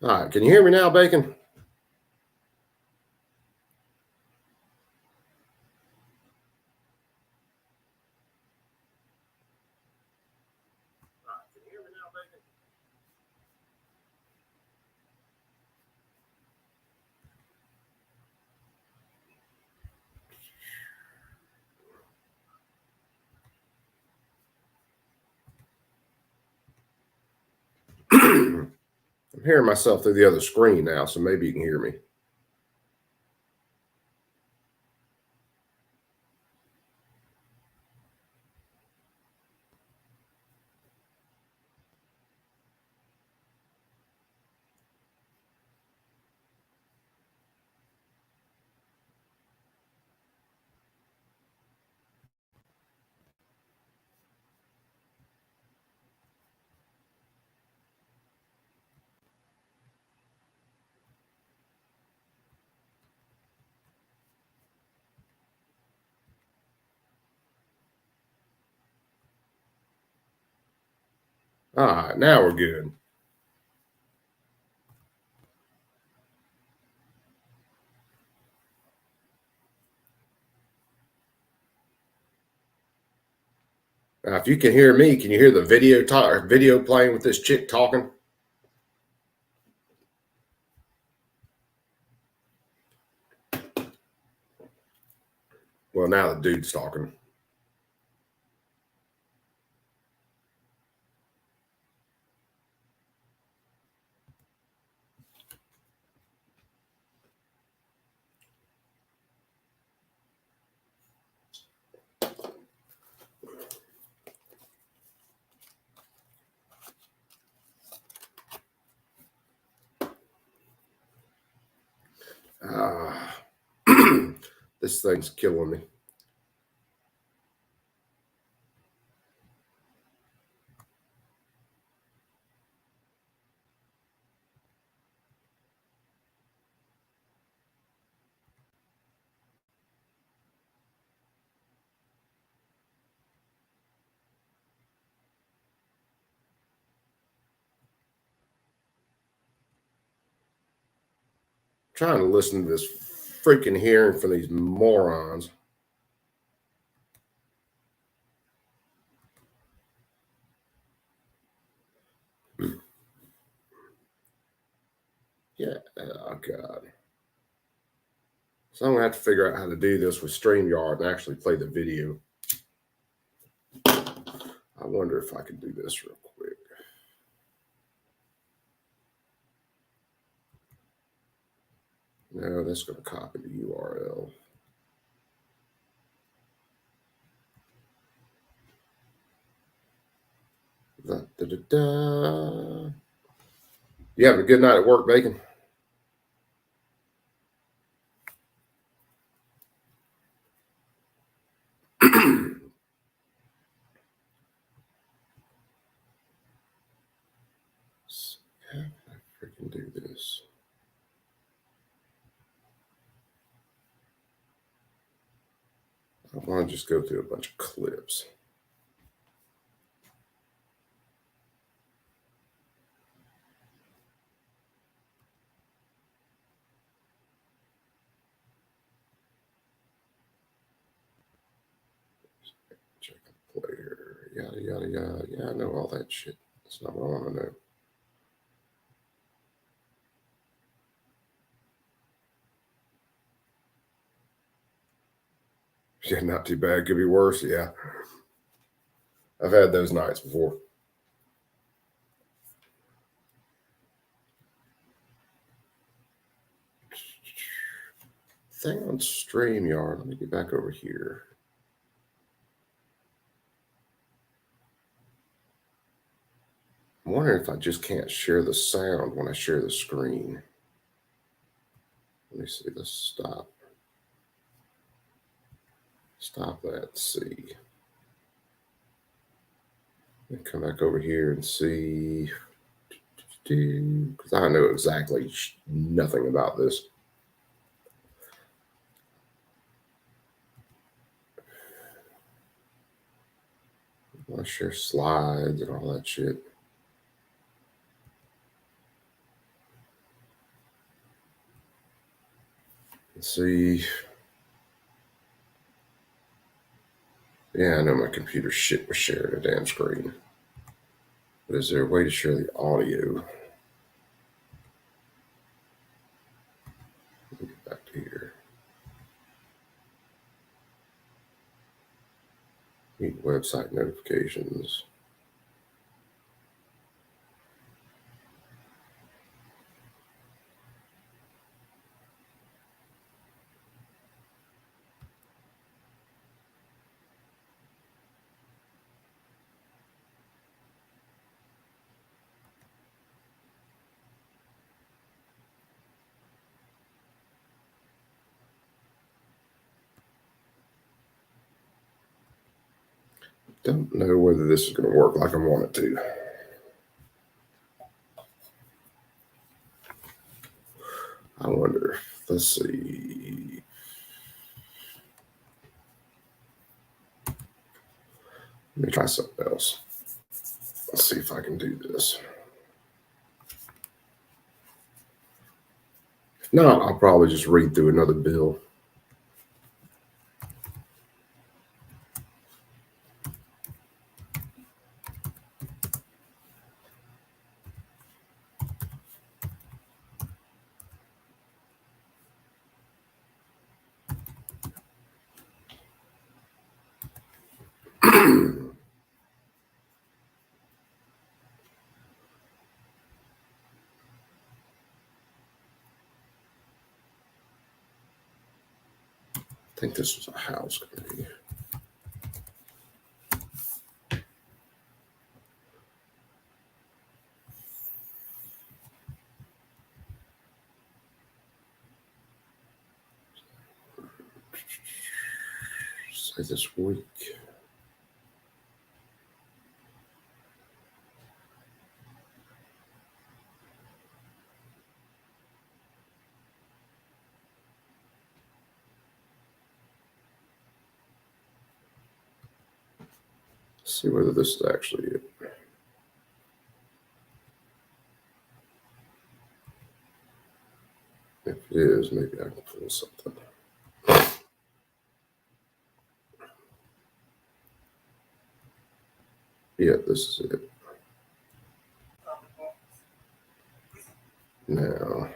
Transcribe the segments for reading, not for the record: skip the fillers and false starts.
All right, can you hear me now, Bacon? I'm hearing myself through the other screen now, so maybe you can hear me. All right, now we're good. Now, if you can hear me, can you hear the video playing with this chick talking? Well, now the dude's talking. Ah, this thing's killing me. Trying to listen to this freaking hearing from these morons. Yeah, oh God. So I'm gonna have to figure out how to do this with StreamYard and actually play the video. I wonder if I can do this real quick. No, that's going to copy the URL. Da, da, da, da. You having a good night at work, Bacon? How can I freaking do this? I want to just go through a bunch of clips. Check the player, yada, yada, yada. Yeah, I know all that shit. That's not what I want to know. Yeah, not too bad. Could be worse. Yeah. I've had those nights before. Thing on StreamYard. Let me get back over here. I'm wondering if I just can't share the sound when I share the screen. Let me see. Let's stop. Stop that. See. Let me come back over here and see. Because I know exactly nothing about this. I want to share slides and all that shit. Let's see. Yeah, I know my computer shit was sharing a damn screen. But is there a way to share the audio? Let me get back to here. Meet website notifications. Don't know whether this is going to work like I want it to. I wonder. Let's see. Let me try something else. Let's see if I can do this. If not, I'll probably just read through another bill. I think this was a house committee. Say this week. Let's see whether this is actually it. If it is, maybe I can pull something. Yeah, this is it. Now,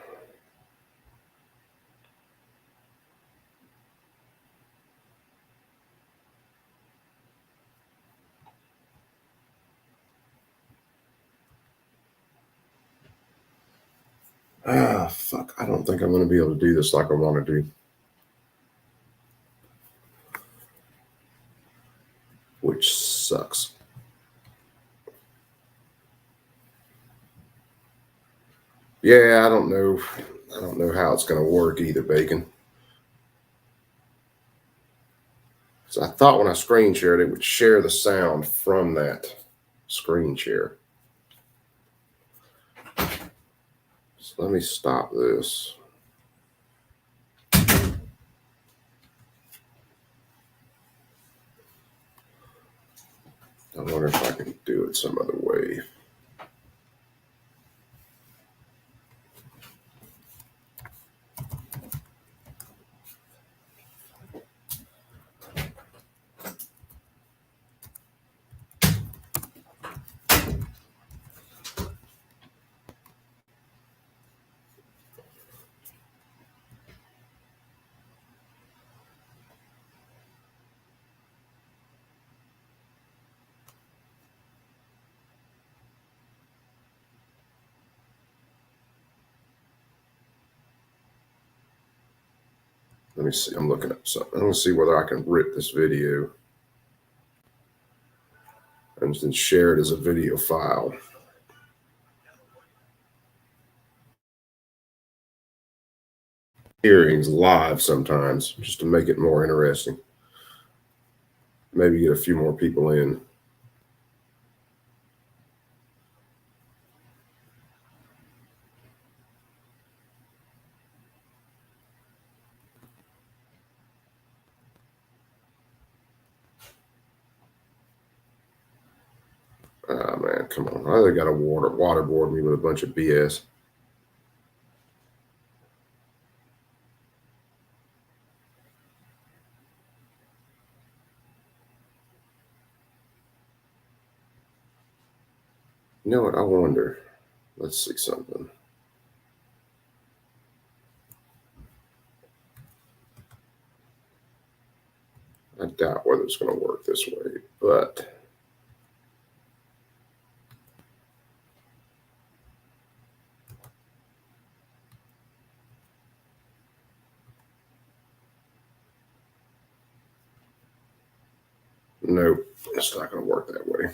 fuck. I don't think I'm going to be able to do this like I want to do. Which sucks. Yeah, I don't know. I don't know how it's going to work either, Bacon. So I thought when I screen shared, it would share the sound from that screen share. So let me stop this. I wonder if I can do it some other way. Let me see. I'm looking up something. I'm going to see whether I can rip this video and then share it as a video file. Hearings live sometimes just to make it more interesting. Maybe get a few more people in. Ah, man, come on. Oh, they got to waterboard me with a bunch of BS. You know what? I wonder. Let's see something. I doubt whether it's going to work this way, but nope, it's not going to work that way.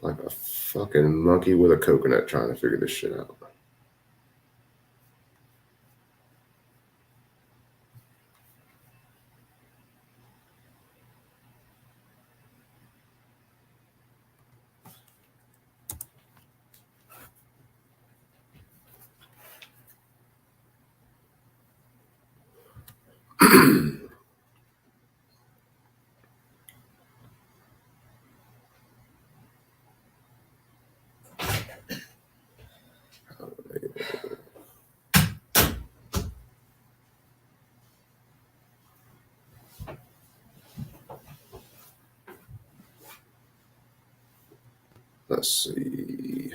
Like a fucking monkey with a coconut trying to figure this shit out. Let's see.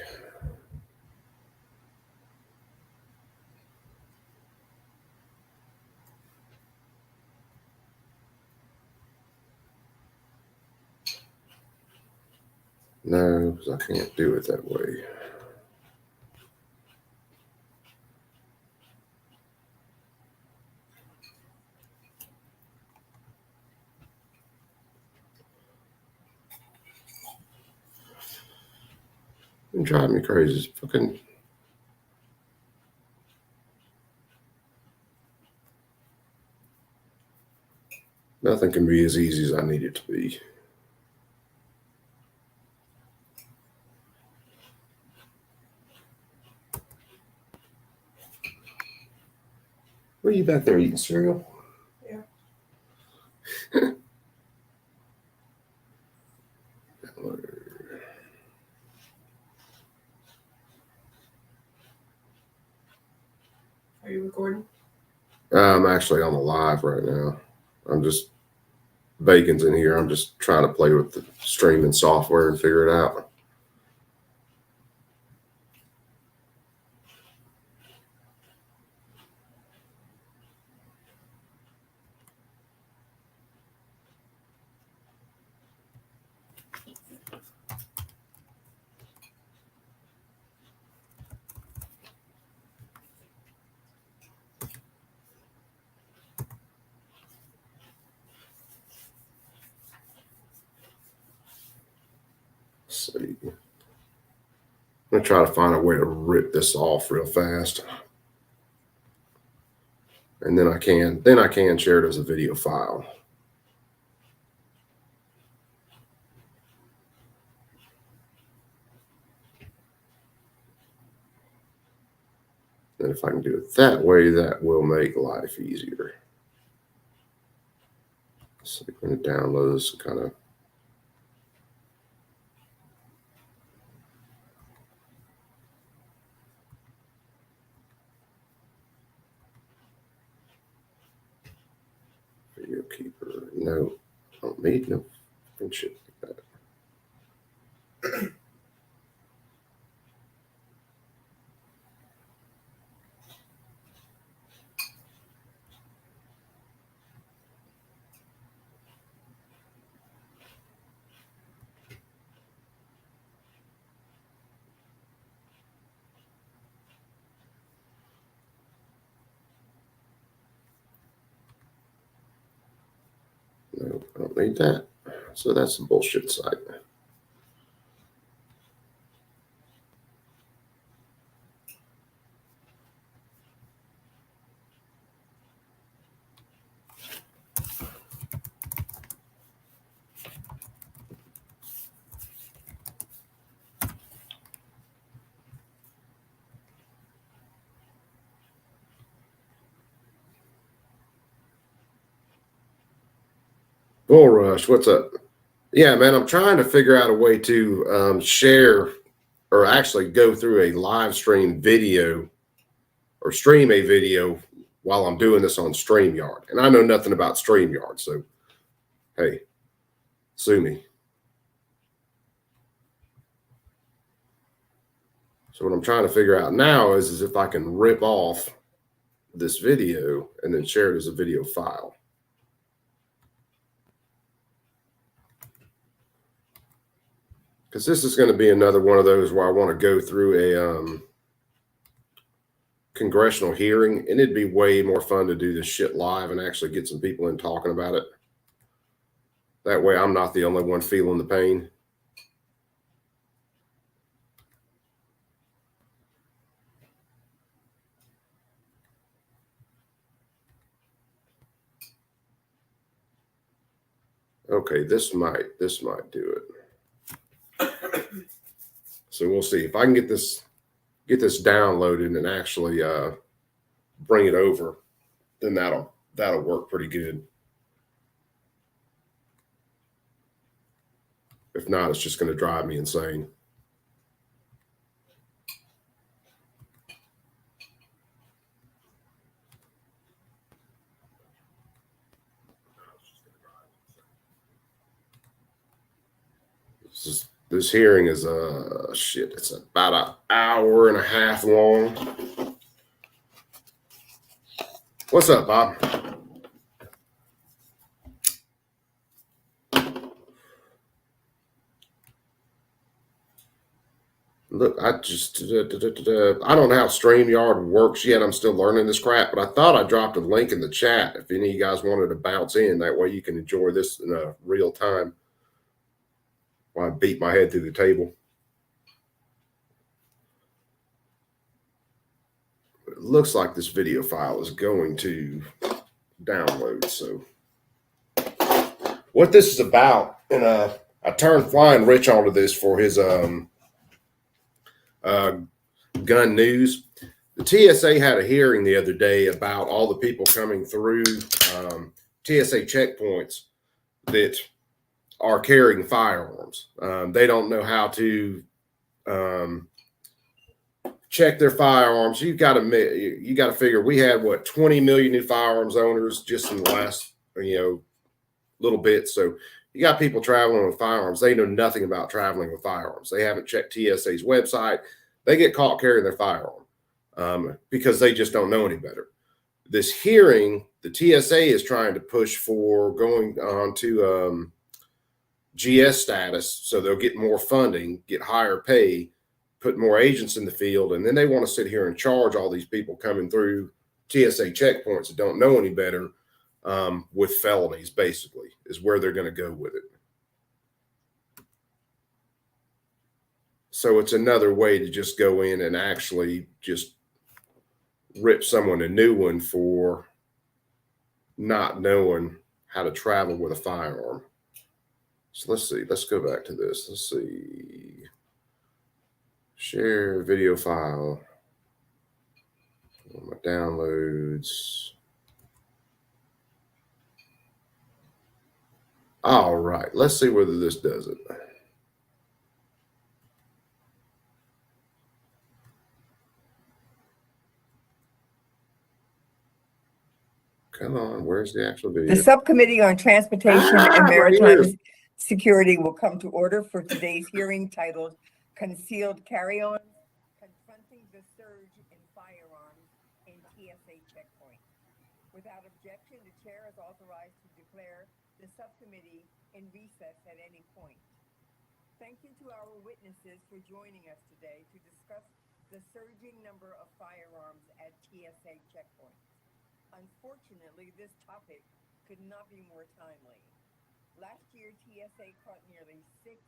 No, because I can't do it that way. It's driving me crazy. It's fucking. Nothing can be as easy as I need it to be. What are you back there eating cereal? Yeah. Are you recording? I'm actually on the live right now. I'm just Bacon's in here. I'm just trying to play with the streaming software and figure it out. Let's see. I'm gonna try to find a way to rip this off real fast. And then I can share it as a video file. And if I can do it that way, that will make life easier. So I'm going to download this kind of. Video keeper. No, I don't need no shit like that. No, I don't need that. So that's a bullshit site. Bull Rush, what's up? Yeah, man, I'm trying to figure out a way to share or actually go through a live stream video or stream a video while I'm doing this on StreamYard. And I know nothing about StreamYard. So hey, sue me. So what I'm trying to figure out now is if I can rip off this video and then share it as a video file. Because this is going to be another one of those where I want to go through a congressional hearing, and it'd be way more fun to do this shit live and actually get some people in talking about it. That way I'm not the only one feeling the pain. Okay, this might do it. So we'll see if I can get this downloaded and actually bring it over, then that'll work pretty good. If not, it's just going to drive me insane. This hearing is shit. It's about an hour and a half long. What's up, Bob? Look, I don't know how StreamYard works yet. I'm still learning this crap, but I thought I dropped a link in the chat if any of you guys wanted to bounce in. That way you can enjoy this in real time while I beat my head through the table. But it looks like this video file is going to download. So what this is about, and I turned Flying Rich onto this for his gun news. The TSA had a hearing the other day about all the people coming through TSA checkpoints that are carrying firearms. They don't know how to check their firearms. You got to figure we had 20 million new firearms owners just in the last little bit. So you got people traveling with firearms. They know nothing about traveling with firearms. They haven't checked TSA's website. They get caught carrying their firearm because they just don't know any better. This hearing, the TSA is trying to push for going on to GS status, so they'll get more funding, get higher pay, put more agents in the field, and then they want to sit here and charge all these people coming through TSA checkpoints that don't know any better with felonies, basically, is where they're going to go with it. So it's another way to just go in and actually just rip someone a new one for not knowing how to travel with a firearm. So let's see. Let's go back to this. Let's see. Share video file. My downloads. All right. Let's see whether this does it. Come on, where's the actual video? The Subcommittee on Transportation and Maritime Security will come to order for today's hearing titled Concealed Carry-Ons, Confronting the Surge in Firearms in TSA Checkpoint. Without objection, the chair is authorized to declare the subcommittee in recess at any point. Thank you to our witnesses for joining us today to discuss the surging number of firearms at TSA checkpoints. Unfortunately, this topic could not be more timely. Last year, TSA caught nearly 6,000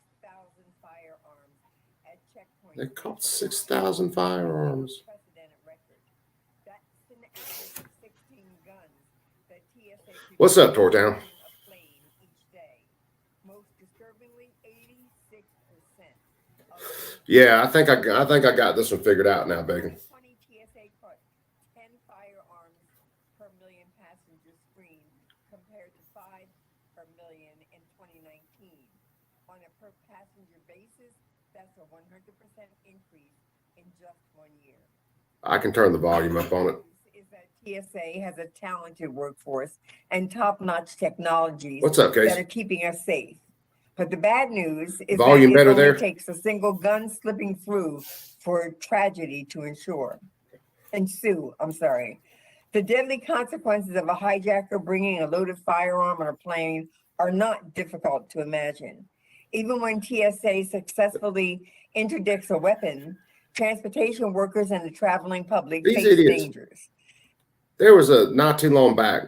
firearms at checkpoints. They caught 6,000 firearms. Unprecedented record. That's an average of 16 guns that TSA. What's up, Tortown? Each day. Most disturbingly, 86%. Yeah, I think I got this one figured out now, Bacon. On a per passenger basis, that's a 100% increase in just 1 year. I can turn the volume up on it. Is is that TSA has a talented workforce and top-notch technologies What's up, that Case? are keeping us safe. But the bad news is Volume that it better only there? takes a single gun slipping through for tragedy to ensue. The deadly consequences of a hijacker bringing a loaded firearm on a plane are not difficult to imagine. Even when TSA successfully interdicts a weapon, transportation workers and the traveling public These face idiots. dangers. There was a not too long back,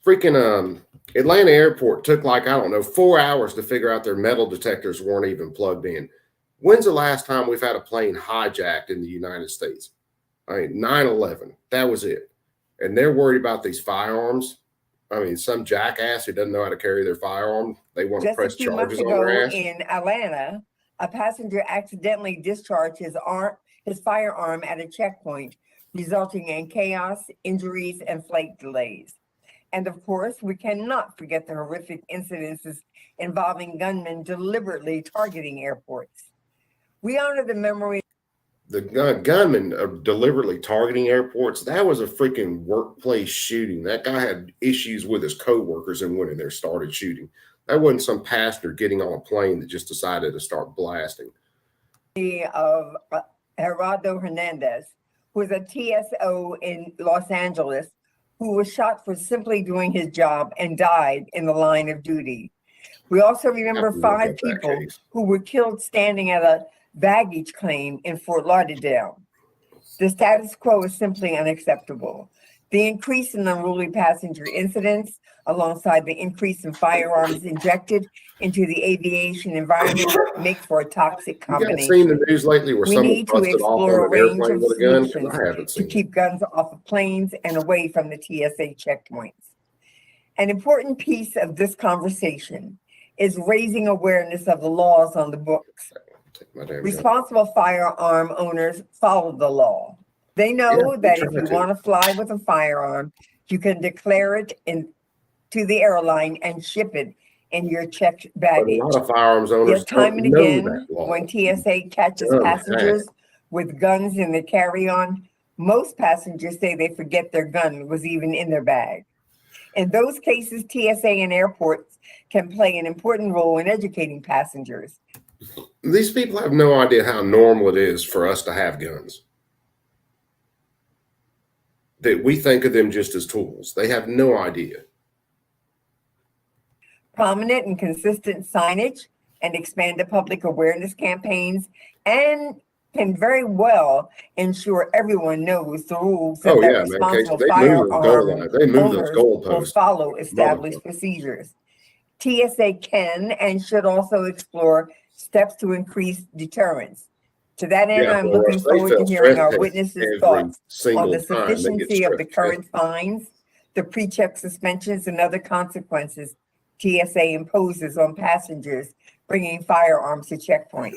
freaking Atlanta airport took like, I don't know, 4 hours to figure out their metal detectors weren't even plugged in. When's the last time we've had a plane hijacked in the United States? I mean, 9/11, that was it. And they're worried about these firearms. I mean, some jackass who doesn't know how to carry their firearm, they want to Just a press few months charges on their ago ass. in Atlanta, a passenger accidentally discharged his firearm at a checkpoint, resulting in chaos, injuries, and flight delays. And of course, we cannot forget the horrific incidences involving gunmen deliberately targeting airports. We honor the memory. The gunman deliberately targeting airports, that was a freaking workplace shooting. That guy had issues with his coworkers and went in there started shooting. That wasn't some passenger getting on a plane that just decided to start blasting. Of Gerardo Hernandez, who was a TSO in Los Angeles, who was shot for simply doing his job and died in the line of duty. We also remember 5 people who were killed standing at a baggage claim in Fort Lauderdale. The status quo is simply unacceptable. The increase in unruly passenger incidents, alongside the increase in firearms injected into the aviation environment, make for a toxic You guys seen combination. the news lately where We someone need to busted off explore on a an range airplane of with a gun? 'Cause solutions I haven't to seen it. keep guns off of planes and away from the TSA checkpoints. An important piece of this conversation is raising awareness of the laws on the books. Take my damn gun. Responsible firearm owners follow the law. They know that if you want to fly with a firearm, you can declare it to the airline and ship it in your checked But a baggage. lot of firearms owners Yet time don't and know again, that law. when TSA catches Dumb passengers with guns in their carry-on, most passengers say they forget their gun was even in their bag. In those cases, TSA and airports can play an important role in educating passengers. These people have no idea how normal it is for us to have guns. That we think of them just as tools. They have no idea. Prominent and consistent signage and expanded public awareness campaigns and can very well ensure everyone knows the rules and that responsible firearm owners will follow established procedures. TSA can and should also explore steps to increase deterrence. To that end, I'm looking forward to hearing our witnesses' thoughts on the sufficiency of the current fines, the pre-check suspensions, and other consequences TSA imposes on passengers bringing firearms to checkpoints.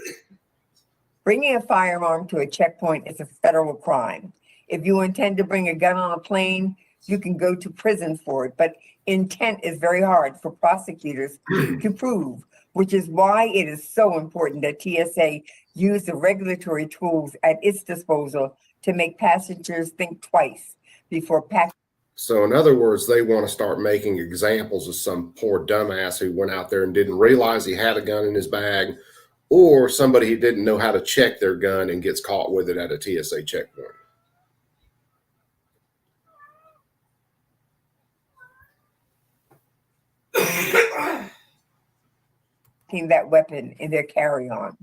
Bringing a firearm to a checkpoint is a federal crime. If you intend to bring a gun on a plane, you can go to prison for it, but intent is very hard for prosecutors to prove, which is why it is so important that TSA use the regulatory tools at its disposal to make passengers think twice before packing. So in other words, they want to start making examples of some poor dumbass who went out there and didn't realize he had a gun in his bag, or somebody who didn't know how to check their gun and gets caught with it at a TSA checkpoint. That weapon in their carry-on.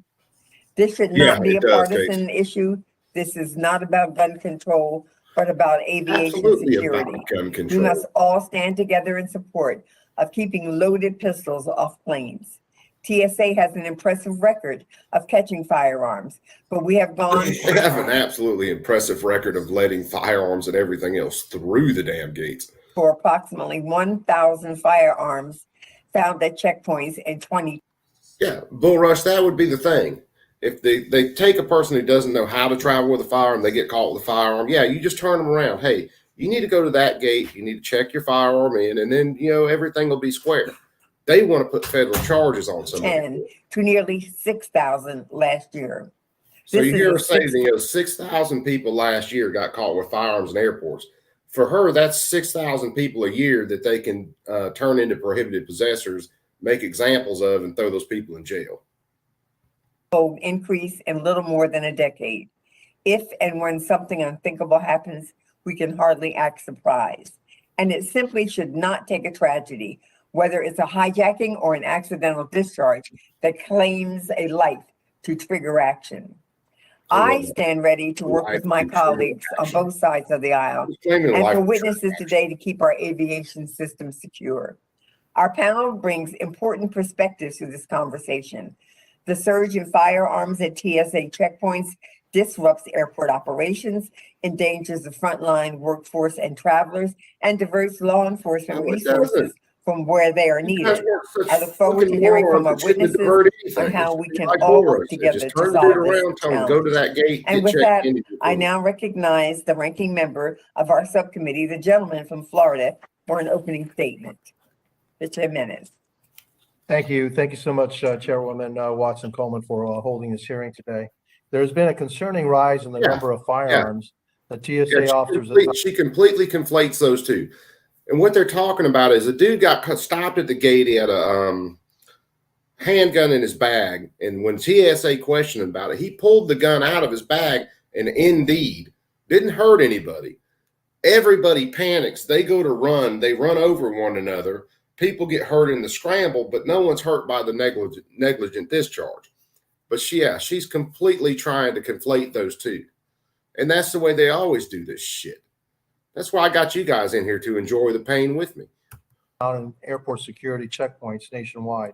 This should not be a partisan issue. This is not about gun control, but about aviation security. We must all stand together in support of keeping loaded pistols off planes. TSA has an impressive record of catching firearms, but we have gone. They have an absolutely impressive record of letting firearms and everything else through the damn gates. For approximately 1,000 firearms found at checkpoints in 20. Yeah, bull rush, that would be the thing. If they take a person who doesn't know how to travel with a firearm, they get caught with a firearm. Yeah, you just turn them around. Hey, you need to go to that gate. You need to check your firearm in, and then, everything will be square. They want to put federal charges on somebody. 10 to nearly 6,000 last year. So This you is hear a her say, six- 6,000 people last year got caught with firearms in airports. For her, that's 6,000 people a year that they can turn into prohibited possessors, make examples of, and throw those people in jail. increase in little more than a decade. If and when something unthinkable happens, we can hardly act surprised. And it simply should not take a tragedy, whether it's a hijacking or an accidental discharge, that claims a life to trigger action. I stand ready to work with my colleagues on both sides of the aisle and for witnesses today to keep our aviation system secure. Our panel brings important perspectives to this conversation. The surge in firearms at TSA checkpoints disrupts airport operations, endangers the frontline workforce and travelers, and diverts law enforcement resources from where they are needed. I look forward to hearing from our witnesses on how we can all work together to solve this challenge. Go to that gate. And with that, I now recognize the ranking member of our subcommittee, the gentleman from Florida, for an opening statement. Mr. Jimenez. Thank you. Thank you so much, Chairwoman Watson Coleman, for holding this hearing today. There's been a concerning rise in the number of firearms that TSA officers. She completely conflates those two. And what they're talking about is a dude got stopped at the gate. He had a handgun in his bag. And when TSA questioned him about it, he pulled the gun out of his bag and indeed didn't hurt anybody. Everybody panics. They go to run. They run over one another. People get hurt in the scramble, but no one's hurt by the negligent discharge. But she's completely trying to conflate those two. And that's the way they always do this shit. That's why I got you guys in here, to enjoy the pain with me. Out in airport security checkpoints nationwide.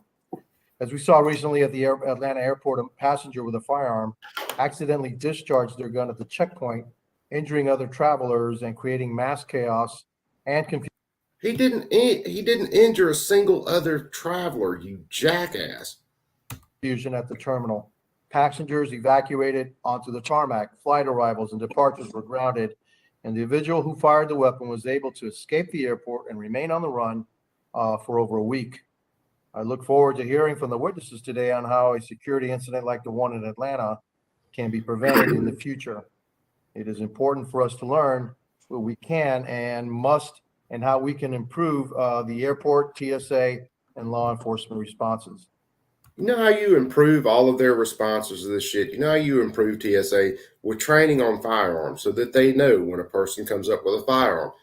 As we saw recently at the Atlanta airport, a passenger with a firearm accidentally discharged their gun at the checkpoint, injuring other travelers and creating mass chaos and confusion. He didn't injure a single other traveler, you jackass. At the terminal. Passengers evacuated onto the tarmac. Flight arrivals and departures were grounded, and the individual who fired the weapon was able to escape the airport and remain on the run for over a week. I look forward to hearing from the witnesses today on how a security incident like the one in Atlanta can be prevented in the future. It is important for us to learn what we can and must and how we can improve the airport, TSA, and law enforcement responses. You know how you improve all of their responses to this shit? You know how you improve TSA? With training on firearms, so that they know when a person comes up with a firearm.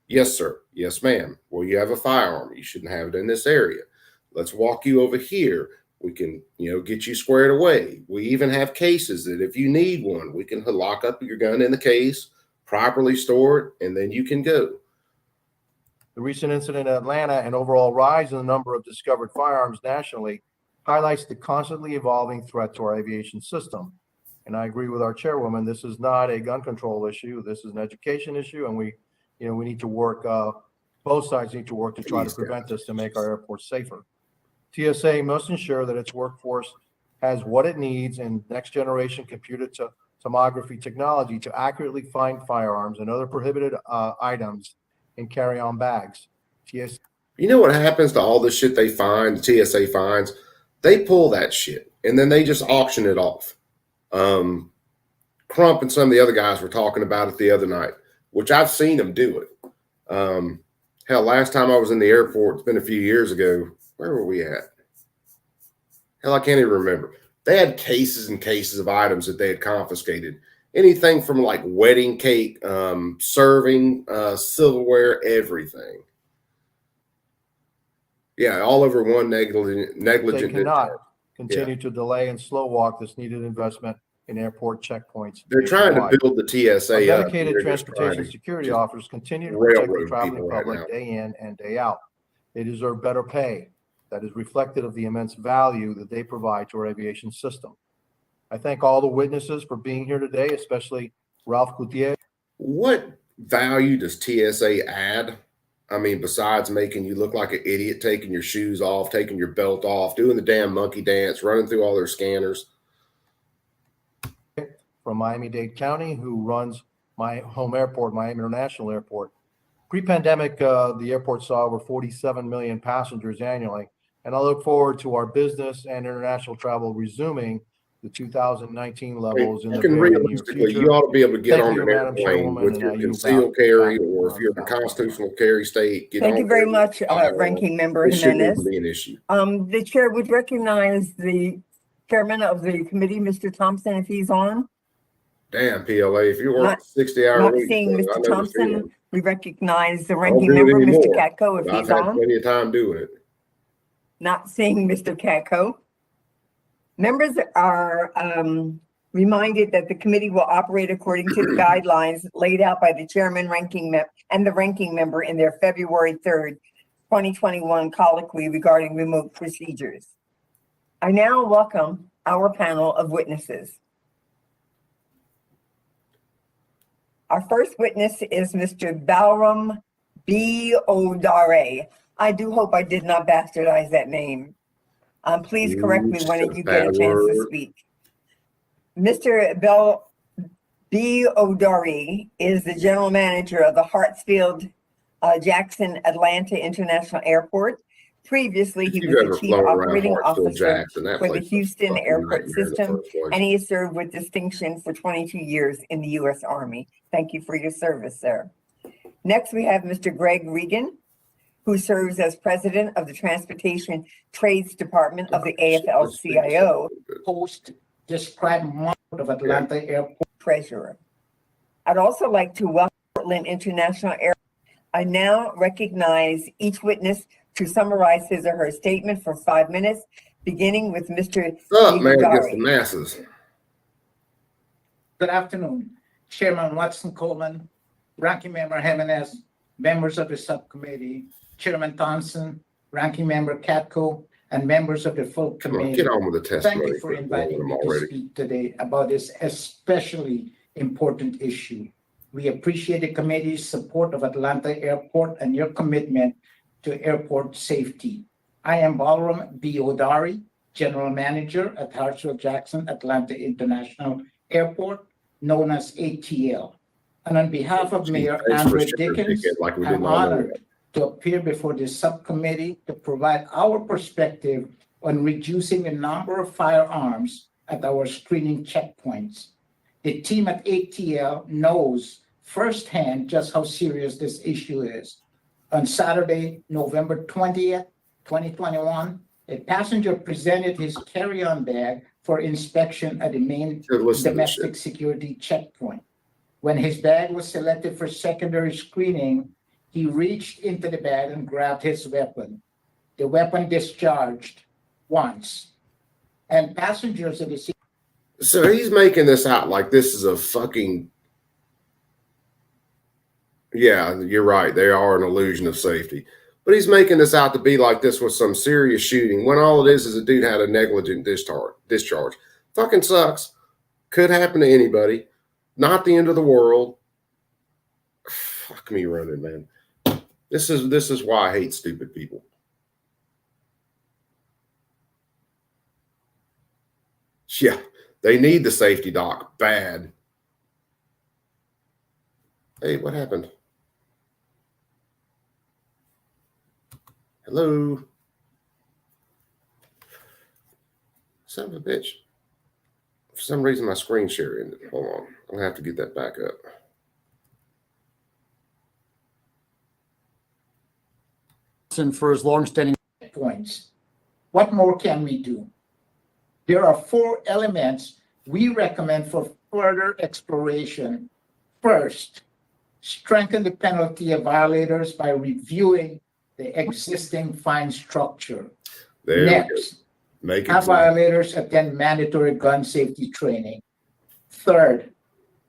Yes, sir. Yes, ma'am. Well, you have a firearm. You shouldn't have it in this area. Let's walk you over here. We can, get you squared away. We even have cases that if you need one, we can lock up your gun in the case, properly store it, and then you can go. The recent incident in Atlanta and overall rise in the number of discovered firearms nationally highlights the constantly evolving threat to our aviation system. And I agree with our chairwoman, this is not a gun control issue. This is an education issue, and we need to work, both sides need to work to try to prevent this, to make our airports safer. TSA must ensure that its workforce has what it needs in next generation computer tomography technology to accurately find firearms and other prohibited items in carry-on bags. TSA. You know what happens to all the shit they find, the TSA finds? They pull that shit and then they just auction it off. Crump and some of the other guys were talking about it the other night, which I've seen them do it. Hell, last time I was in the airport, it's been a few years ago. Where were we at? Hell, I can't even remember. They had cases and cases of items that they had confiscated. Anything from like wedding cake, serving, silverware, everything. Yeah, all over one negligent. They cannot continue to delay and slow walk this needed investment in airport checkpoints. They're trying to build the TSA up. Dedicated transportation security officers continue to protect the traveling public day in and day out. They deserve better pay that is reflective of the immense value that they provide to our aviation system. I thank all the witnesses for being here today, especially Ralph Gutierrez. What value does TSA add? I mean, besides making you look like an idiot, taking your shoes off, taking your belt off, doing the damn monkey dance, running through all their scanners. From Miami-Dade County, who runs my home airport, Miami International Airport. Pre-pandemic, the airport saw over 47 million passengers annually, and I look forward to our business and international travel resuming the 2019 levels in the Fucking very near realistically, future. you ought to be able to get Thank on you, an Madam airplane Chairwoman, with and your I yield concealed back carry, to or if you're in a Councilman. constitutional carry state, get Thank on you very there much, with a firearm. Ranking Member It shouldn't Jimenez. even be an issue. The chair would recognize the chairman of the committee, Mr. Thompson, if he's on. Damn, PLA, if you work Not- 60-hour Not weeks, seeing I know Mr. the Thompson, feeling. we recognize the I don't ranking do it member, Mr. anymore, Katko, if but I've he's had on. plenty of time doing it. Not seeing Mr. Katko. Members are reminded that the committee will operate according to the guidelines laid out by the chairman, and the ranking member in their February 3rd, 2021 colloquy regarding remote procedures. I now welcome our panel of witnesses. Our first witness is Mr. Balram B. Odare. I do hope I did not bastardize that name. Please correct me when you get a Bad chance to word. speak. Mr. Bell B. Odari is the general manager of the Hartsfield Jackson Atlanta International Airport. Previously, If he you've was ever the chief flown around operating Hartsfield officer Jackson, that for the place is a Houston fucking Airport nightmare in the system, first place. and he has served with distinction for 22 years in the U.S. Army. Thank you for your service, sir. Next, we have Mr. Greg Regan, who serves as president of the Transportation Trades Department of the AFL-CIO. Post described model of Atlanta Airport. Treasurer. I'd also like to welcome Portland International Airport. I now recognize each witness to summarize his or her statement for 5 minutes, beginning with Mr. What's up, man, against Digodari. the masses? Good afternoon, Chairman Watson Coleman, Ranking Member Jimenez, members of the subcommittee, Chairman Thompson, Ranking Member Katko, and members of the full Come on, committee. get on with the Thank testimony. you for inviting me to speak today about this especially important issue. We appreciate the committee's support of Atlanta Airport and your commitment to airport safety. I am Balram B. Odari, General Manager at Hartsfield Jackson Atlanta International Airport, known as ATL. And on behalf of Mayor Andrew Dickens, I'm honored to appear before this subcommittee to provide our perspective on reducing the number of firearms at our screening checkpoints. The team at ATL knows firsthand just how serious this issue is. On Saturday, November 20th, 2021, a passenger presented his carry-on bag for inspection at the main domestic security checkpoint. When his bag was selected for secondary screening, he reached into the bag and grabbed his weapon. The weapon discharged once, and passengers in the seat. So he's making this out like this is a fucking. Yeah, you're right. They are an illusion of safety. But he's making this out to be like this was some serious shooting when all it is a dude had a negligent discharge. Fucking sucks. Could happen to anybody. Not the end of the world. Fuck me running, man. This is why I hate stupid people. Yeah, they need the safety doc bad. Hey, what happened? Hello? Son of a bitch. For some reason, my screen share ended. Hold on. I'm going to have to get that back up. For his long-standing points. What more can we do? There are 4 elements we recommend for further exploration. First, strengthen the penalty of violators by reviewing the existing fine structure. There Next, have violators attend mandatory gun safety training. Third,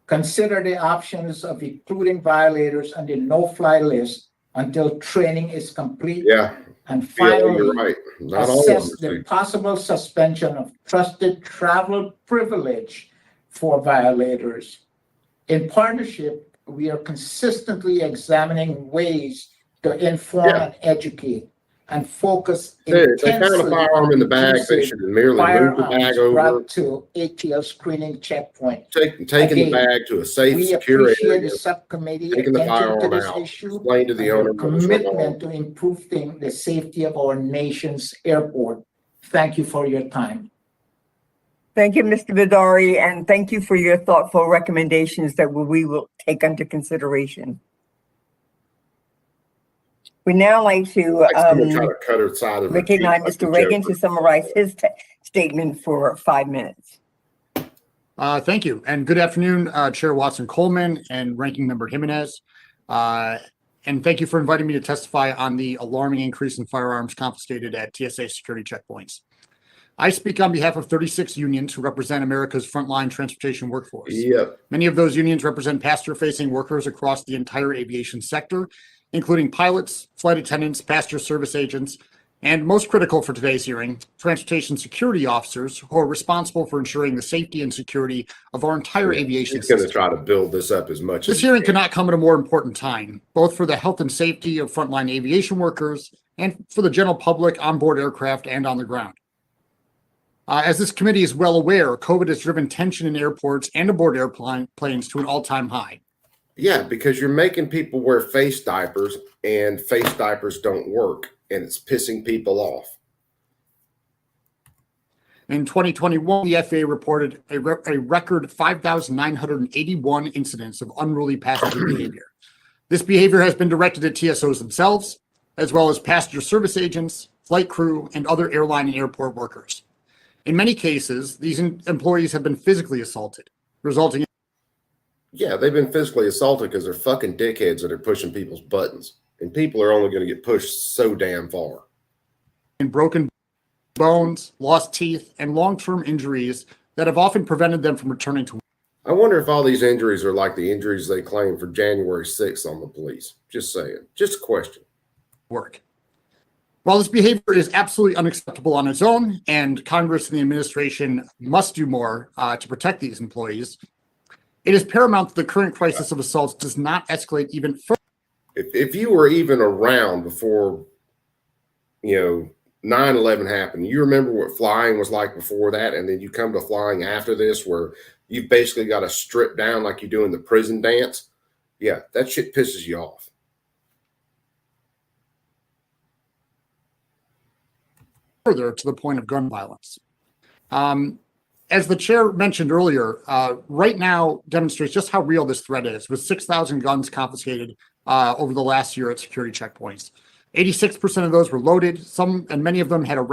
consider the options of including violators on the no-fly list until training is complete. Yeah. And finally, you're right. Not all assess of them. the possible suspension of trusted travel privilege for violators. In partnership, we are consistently examining ways to inform and educate and focus If they found a firearm in the bag, they should merely move the bag over. To ATL screening checkpoint. Taking the bag to a safe, We secure appreciate area. the subcommittee Taking the attention to firearm this out. issue. Explain to the owner what's wrong. Commitment to improving the safety of our nation's airport. Thank you for your time. Thank you, Mr. Vidari, and thank you for your thoughtful recommendations that we will take under consideration. We now like to Someone try to cut her side of her recognize teeth like Mr. the Reagan Joker. to summarize his statement for 5 minutes. Thank you, and good afternoon, Chair Watson Coleman and Ranking Member Jimenez. And thank you for inviting me to testify on the alarming increase in firearms confiscated at TSA security checkpoints. I speak on behalf of 36 unions who represent America's frontline transportation workforce. Yep. Many of those unions represent passenger-facing workers across the entire aviation sector, including pilots, flight attendants, passenger service agents, and most critical for today's hearing, transportation security officers who are responsible for ensuring the safety and security of our entire aviation He's going to system. try to build this up as much This as hearing cannot come at a more important time, both for the health and safety of frontline aviation workers and for the general public on board aircraft and on the ground. As this committee is well aware, COVID has driven tension in airports and aboard airplanes to an all-time high. Yeah, because you're making people wear face diapers and face diapers don't work, and it's pissing people off. In 2021, the FAA reported a record 5,981 incidents of unruly passenger behavior. This behavior has been directed at TSOs themselves, as well as passenger service agents, flight crew, and other airline and airport workers. In many cases, these employees have been physically assaulted, resulting in Yeah, they've been physically assaulted because they're fucking dickheads that are pushing people's buttons. And people are only going to get pushed so damn far. broken bones, lost teeth, and long-term injuries that have often prevented them from returning to I wonder if all these injuries are like the injuries they claim for January 6th on the police. Just saying. Just a question. work. While this behavior is absolutely unacceptable on its own, and Congress and the administration must do more to protect these employees, it is paramount that the current crisis of assaults does not escalate even further. If you were even around before, 9/11 happened, you remember what flying was like before that, and then you come to flying after this where you've basically got to strip down like you do in the prison dance. Yeah, that shit pisses you off. Further to the point of gun violence. As the chair mentioned earlier, right now demonstrates just how real this threat is, with 6,000 guns confiscated over the last year at security checkpoints. 86% of those were loaded. Some and many of them had a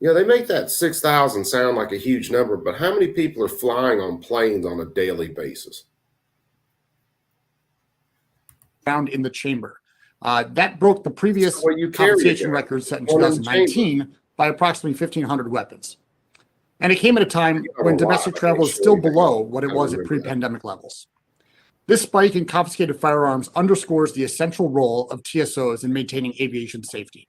They make that 6,000 sound like a huge number, but how many people are flying on planes on a daily basis? round in the chamber. That broke the previous So what you carry confiscation again? record set in One in the 2019 by approximately 1,500 weapons. And it came at a time You have when a domestic lot, travel is actually. still below what it I was at remember that. pre-pandemic levels. This spike in confiscated firearms underscores the essential role of TSOs in maintaining aviation safety.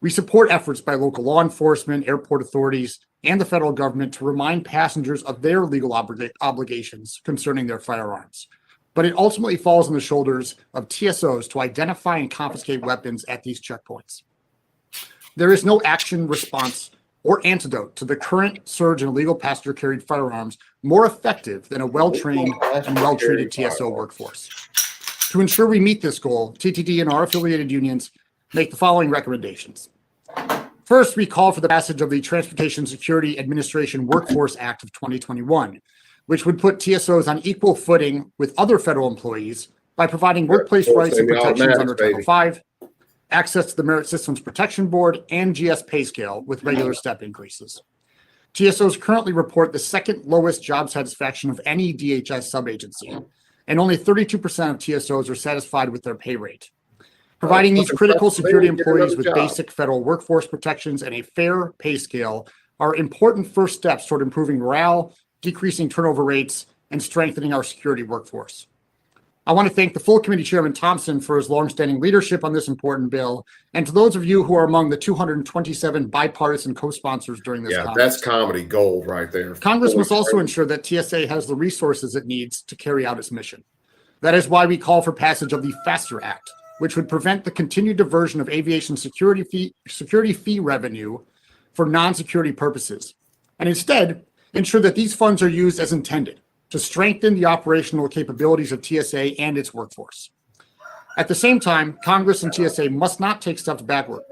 We support efforts by local law enforcement, airport authorities, and the federal government to remind passengers of their legal obligations concerning their firearms. But it ultimately falls on the shoulders of TSOs to identify and confiscate weapons at these checkpoints. There is no action, response, or antidote to the current surge in illegal passenger carried firearms more effective than a well-trained and well-treated TSO workforce. To ensure we meet this goal, TTD and our affiliated unions make the following recommendations. First, we call for the passage of the Transportation Security Administration Workforce Act of 2021, which would put TSOs on equal footing with other federal employees by providing workplace rights and protections under Title V, access to the Merit Systems Protection Board, and GS pay scale with regular step increases. TSOs currently report the second lowest job satisfaction of any DHS sub-agency, and only 32% of TSOs are satisfied with their pay rate. Providing these critical security employees with basic federal workforce protections and a fair pay scale are important first steps toward improving morale, decreasing turnover rates, and strengthening our security workforce. I want to thank the full committee chairman Thompson for his longstanding leadership on this important bill, and to those of you who are among the 227 bipartisan co-sponsors during this conference. That's comedy gold right there. Congress must also ensure that TSA has the resources it needs to carry out its mission. That is why we call for passage of the FASTER Act, which would prevent the continued diversion of aviation security fee revenue for non-security purposes, and instead ensure that these funds are used as intended to strengthen the operational capabilities of TSA and its workforce. At the same time, Congress and TSA must not take steps backward.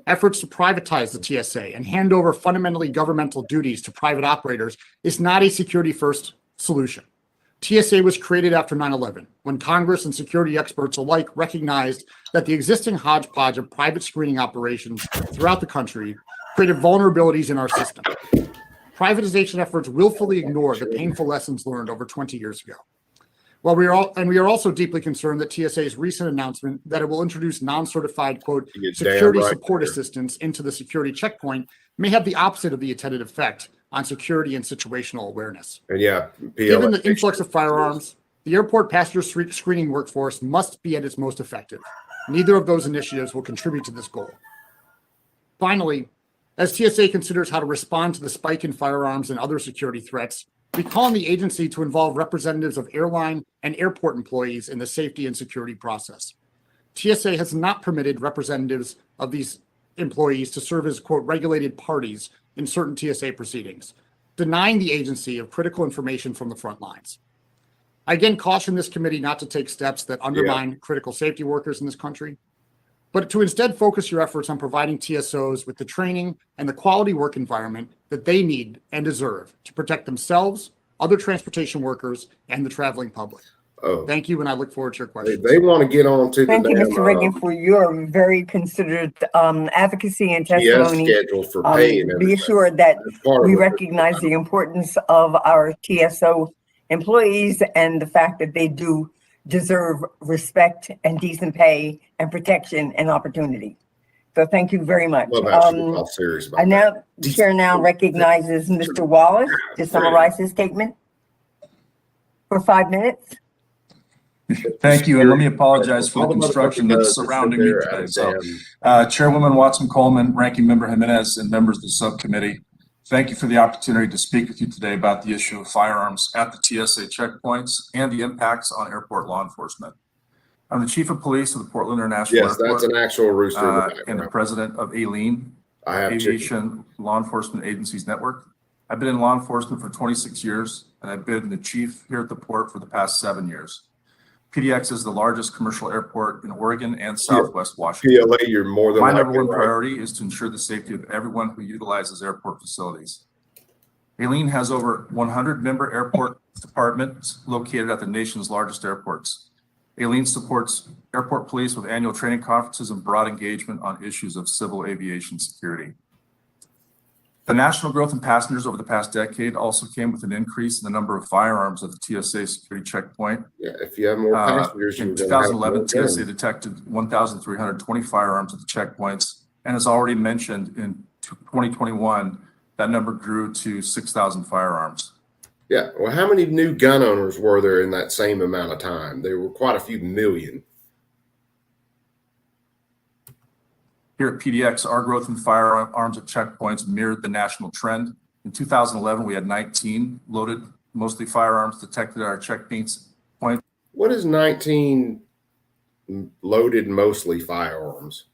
Efforts to privatize the TSA and hand over fundamentally governmental duties to private operators is not a security-first solution. TSA was created after 9/11, when Congress and security experts alike recognized that the existing hodgepodge of private screening operations throughout the country created vulnerabilities in our system. Privatization efforts willfully ignore the painful lessons learned over 20 years ago. While we are also deeply concerned that TSA's recent announcement that it will introduce non-certified, quote, security support assistance into the security checkpoint may have the opposite of the intended effect on security and situational awareness. And yeah, Given the influx of firearms, the airport passenger screening workforce must be at its most effective. Neither of those initiatives will contribute to this goal. Finally, as TSA considers how to respond to the spike in firearms and other security threats, we call on the agency to involve representatives of airline and airport employees in the safety and security process. TSA has not permitted representatives of these employees to serve as, quote, regulated parties in certain TSA proceedings, denying the agency of critical information from the front lines. I again caution this committee not to take steps that undermine critical safety workers in this country, but to instead focus your efforts on providing TSOs with the training and the quality work environment that they need and deserve to protect themselves, other transportation workers, and the traveling public. Oh, Thank you, and I look forward to your questions. they want to get on to Thank the you, damn, Mr. Reagan, for your very considered advocacy and TS testimony. schedule for pay and Be everything. assured that That's part of we it. recognize the importance of our TSO employees and the fact that they do deserve respect and decent pay and protection and opportunity. So thank you very much. Love how she's all serious about I now, the chair now recognizes Mr. Wallace to summarize his statement for 5 minutes. Thank you, and let me apologize for the construction that's surrounding me today. So, Chairwoman Watson-Coleman, Ranking Member Jimenez, and members of the subcommittee, thank you for the opportunity to speak with you today about the issue of firearms at the TSA checkpoints and the impacts on airport law enforcement. I'm the Chief of Police of the Portland International Yes, Airport. that's an actual rooster in the And the background. president of ALEAN, I have chicken. Aviation Law Enforcement Agencies Network. I've been in law enforcement for 26 years, and I've been the chief here at the port for the past 7 years. PDX is the largest commercial airport in Oregon and Southwest Washington. PLA, you're more than My likely number one right. priority is to ensure the safety of everyone who utilizes airport facilities. ALEAN has over 100 member airport departments located at the nation's largest airports. ALEAN supports airport police with annual training conferences and broad engagement on issues of civil aviation security. The national growth in passengers over the past decade also came with an increase in the number of firearms at the TSA security checkpoint. Yeah, if you have more passengers, In you're gonna have 2011, more TSA guns. detected 1,320 firearms at the checkpoints. And as already mentioned, in 2021, that number grew to 6,000 firearms. Yeah, well, how many new gun owners were there in that same amount of time? There were quite a few million. Here at PDX, our growth in firearms at checkpoints mirrored the national trend. In 2011, we had 19 loaded, mostly firearms detected at our checkpoints. What is 19 loaded, mostly firearms?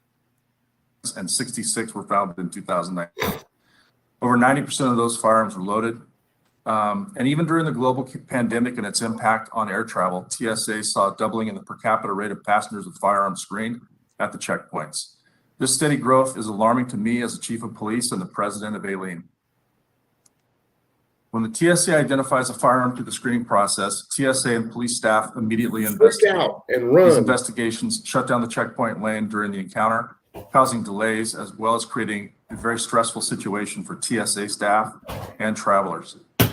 And 66 were found in 2019. Over 90% of those firearms were loaded. And even during the global pandemic and its impact on air travel, TSA saw a doubling in the per capita rate of passengers with firearms screened at the checkpoints. This steady growth is alarming to me as the chief of police and the president of ALEAN. When the TSA identifies a firearm through the screening process, TSA and police staff immediately Freak investigate. out and These run. investigations shut down the checkpoint lane during the encounter, causing delays as well as creating a very stressful situation for TSA staff and travelers. The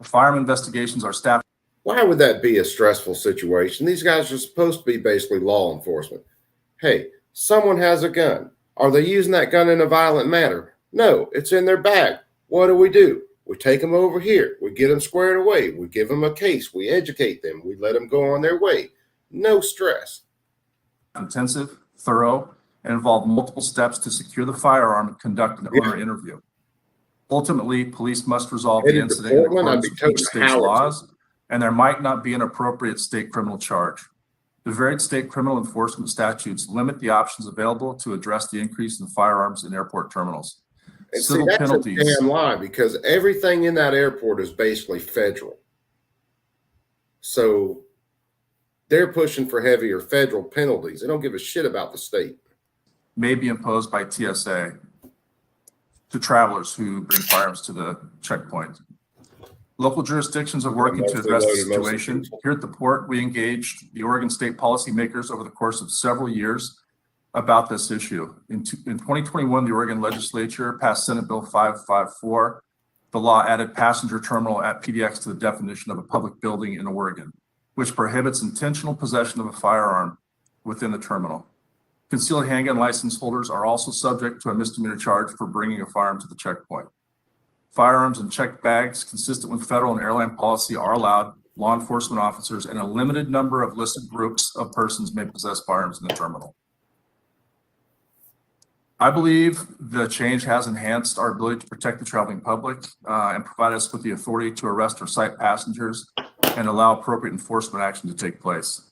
firearm investigations are staffed. Why would that be a stressful situation? These guys are supposed to be basically law enforcement. Hey, someone has a gun. Are they using that gun in a violent manner? No, it's in their bag. What do? We take them over here. We get them squared away. We give them a case. We educate them. We let them go on their way. No stress. Intensive, thorough, and involve multiple steps to secure the firearm and conduct an owner interview. Ultimately, police must resolve the Headed to incident in Portland, I'd accordance be with toting each a state's howitzer. laws, and there might not be an appropriate state criminal charge. The varied state criminal enforcement statutes limit the options available to address the increase in firearms in airport terminals. And see, Civil that's penalties. a damn lie because everything in that airport is basically federal. So they're pushing for heavier federal penalties. They don't give a shit about the state. may be imposed by TSA to travelers who bring firearms to the checkpoint. Local jurisdictions are working to address the situation. Here at the port, we engaged the Oregon state policymakers over the course of several years about this issue. In 2021, the Oregon legislature passed Senate Bill 554. The law added passenger terminal at PDX to the definition of a public building in Oregon, which prohibits intentional possession of a firearm within the terminal. Concealed handgun license holders are also subject to a misdemeanor charge for bringing a firearm to the checkpoint. Firearms and checked bags consistent with federal and airline policy are allowed. Law enforcement officers and a limited number of listed groups of persons may possess firearms in the terminal. I believe the change has enhanced our ability to protect the traveling public and provide us with the authority to arrest or cite passengers and allow appropriate enforcement action to take place.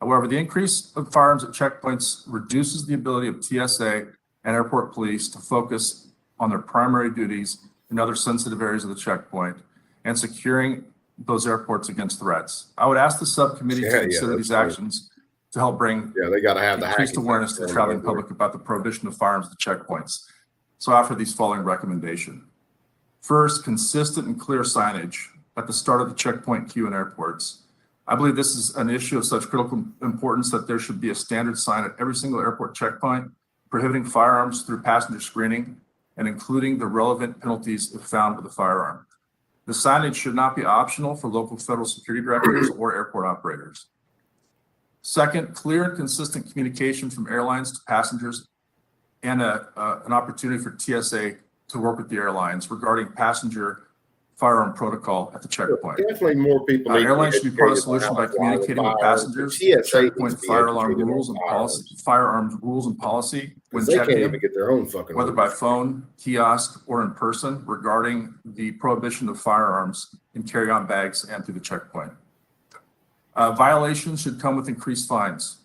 However, the increase of firearms at checkpoints reduces the ability of TSA and airport police to focus on their primary duties in other sensitive areas of the checkpoint and securing those airports against threats. I would ask the subcommittee to consider these actions to help bring they got to have the increased awareness to the traveling public about the prohibition of firearms at checkpoints. So I offer these following recommendations. First, consistent and clear signage at the start of the checkpoint queue in airports. I believe this is an issue of such critical importance that there should be a standard sign at every single airport checkpoint prohibiting firearms through passenger screening and including the relevant penalties if found with a firearm. The signage should not be optional for local federal security directors or airport operators. Second, clear and consistent communication from airlines to passengers and an opportunity for TSA to work with the airlines regarding passenger firearm protocol at the checkpoint. Definitely more people. Airlines should be part of the solution by communicating with passengers checkpoint firearms rules and policy when They can't checking even get their own fucking. whether by phone, kiosk, or in person regarding the prohibition of firearms in carry-on bags and through the checkpoint. Violations should come with increased fines.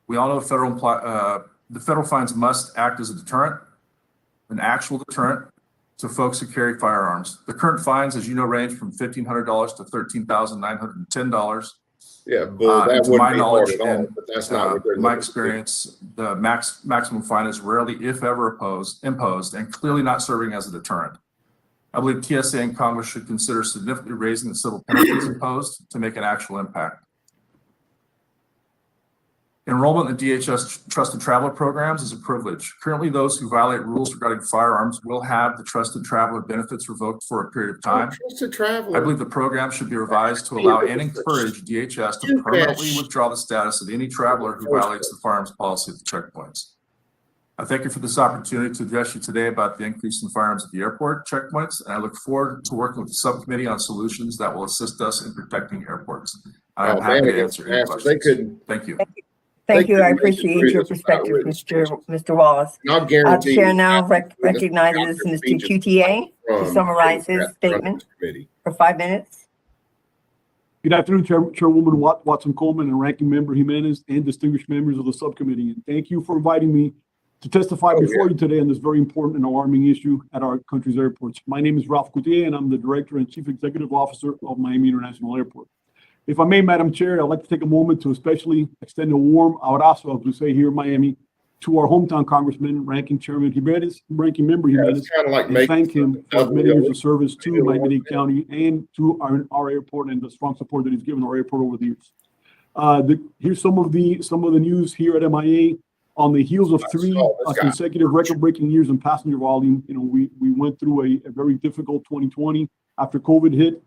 We all know the federal fines must act as a deterrent, an actual deterrent to folks who carry firearms. The current fines, as you know, range from $1,500 to $13,910. Yeah, but that to wouldn't my be knowledge hard at all, and but that's not what they're my looking to do. experience, the maximum fine is rarely, if ever, imposed and clearly not serving as a deterrent. I believe TSA and Congress should consider significantly raising the civil penalties imposed to make an actual impact. Enrollment in DHS Trusted Traveler programs is a privilege. Currently, those who violate rules regarding firearms will have the Trusted Traveler benefits revoked for a period of time. Trusted traveler. I believe the program should be revised to allow and encourage DHS to permanently withdraw the status of any traveler who violates the firearms policy at the checkpoints. I thank you for this opportunity to address you today about the increase in firearms at the airport checkpoints, and I look forward to working with the subcommittee on solutions that will assist us in protecting airports. I'm happy to answer any questions. They couldn't. Thank you. Thank you. I couldn't make it appreciate through your this without perspective, written Mr. Wallace. I'll guarantee. Chair now recognizes Mr. QTA to summarize his statement for 5 minutes. Good afternoon, Chairwoman Watson Coleman and Ranking Member Jimenez and distinguished members of the subcommittee. And thank you for inviting me to testify before you today on this very important and alarming issue at our country's airports. My name is Ralph Coutier, and I'm the Director and Chief Executive Officer of Miami International Airport. If I may, Madam Chair, I'd like to take a moment to especially extend a warm abrazo, as we say here in Miami, to our hometown Congressman, Ranking Member Jimenez, and thank him for his many years of service to Miami-Dade County and to our airport and the strong support that he's given our airport over the years. Here's some of the news here at MIA. On the heels of three consecutive record-breaking years in passenger volume, we went through a very difficult 2020 after COVID hit.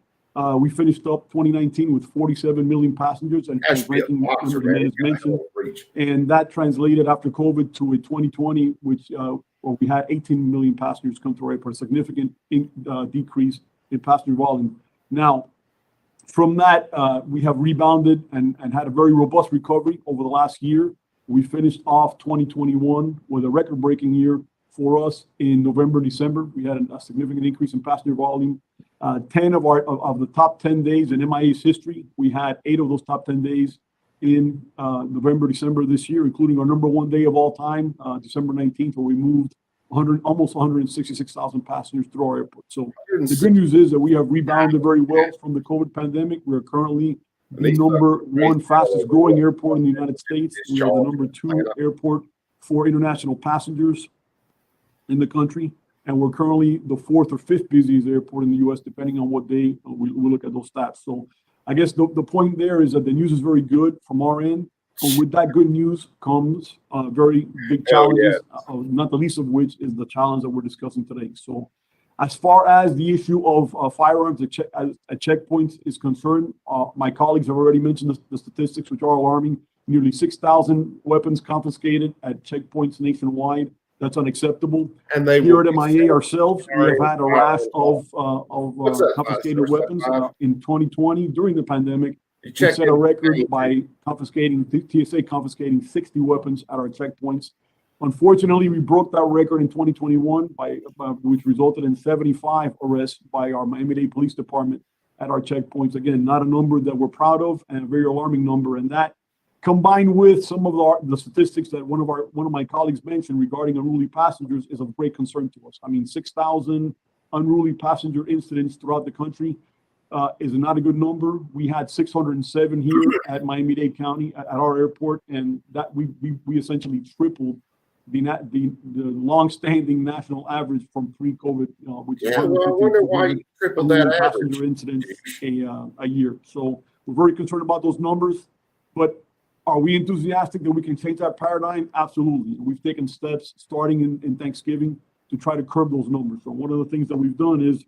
We finished up 2019 with 47 million passengers, and as Ranking Member Jimenez mentioned, and that translated after COVID to a 2020, which we had 18 million passengers come to our airport, a significant decrease in passenger volume. Now, from that, we have rebounded and had a very robust recovery over the last year. We finished off 2021 with a record-breaking year for us in November, December. We had a significant increase in passenger volume. 10 of the top 10 days in MIA's history, we had 8 of those top 10 days in November, December this year, including our number 1 day of all time, December 19th, where we moved almost 166,000 passengers through our airport. So the good news is that we have rebounded very well from the COVID pandemic. We're currently the number 1 fastest growing airport in the United States. We are the number 2 airport for international passengers in the country. And we're currently the 4th or 5th busiest airport in the U.S., depending on what day we look at those stats. So I guess the point there is that the news is very good from our end. But with that good news comes very big challenges, not the least of which is the challenge that we're discussing today. So as far as the issue of firearms at checkpoints is concerned, my colleagues have already mentioned the statistics, which are alarming. Nearly 6,000 weapons confiscated at checkpoints nationwide. That's unacceptable. And they Here will at MIA ourselves, we have had a rash of confiscated weapons in 2020 during the pandemic. You We check set a record by confiscating, TSA confiscating 60 weapons at our checkpoints. Unfortunately, we broke that record in 2021 which resulted in 75 arrests by our Miami-Dade Police Department at our checkpoints. Again, not a number that we're proud of and a very alarming number. And that combined with some of the statistics that one of my colleagues mentioned regarding unruly passengers is of great concern to us. I mean, 6,000 unruly passenger incidents throughout the country is not a good number. We had 607 here at Miami-Dade County at our airport, and that we essentially tripled the long-standing national average from pre-COVID, which is I wonder why you tripled that average. passenger incidents a year. So we're very concerned about those numbers, but are we enthusiastic that we can change that paradigm? Absolutely. We've taken steps starting in Thanksgiving to try to curb those numbers. So one of the things that we've done is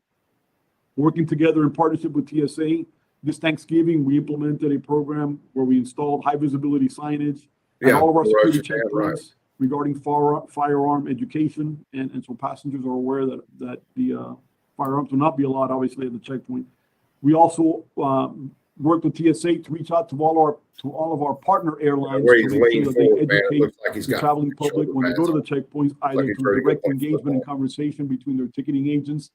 working together in partnership with TSA. This Thanksgiving, we implemented a program where we installed high visibility signage at all of our security checkpoints regarding firearm education. And so passengers are aware that the firearms will not be allowed, obviously, at the checkpoint. We also worked with TSA to reach out to all of our partner airlines to make sure that they educate the traveling public when they go to the checkpoints, either through direct engagement and conversation between their ticketing agents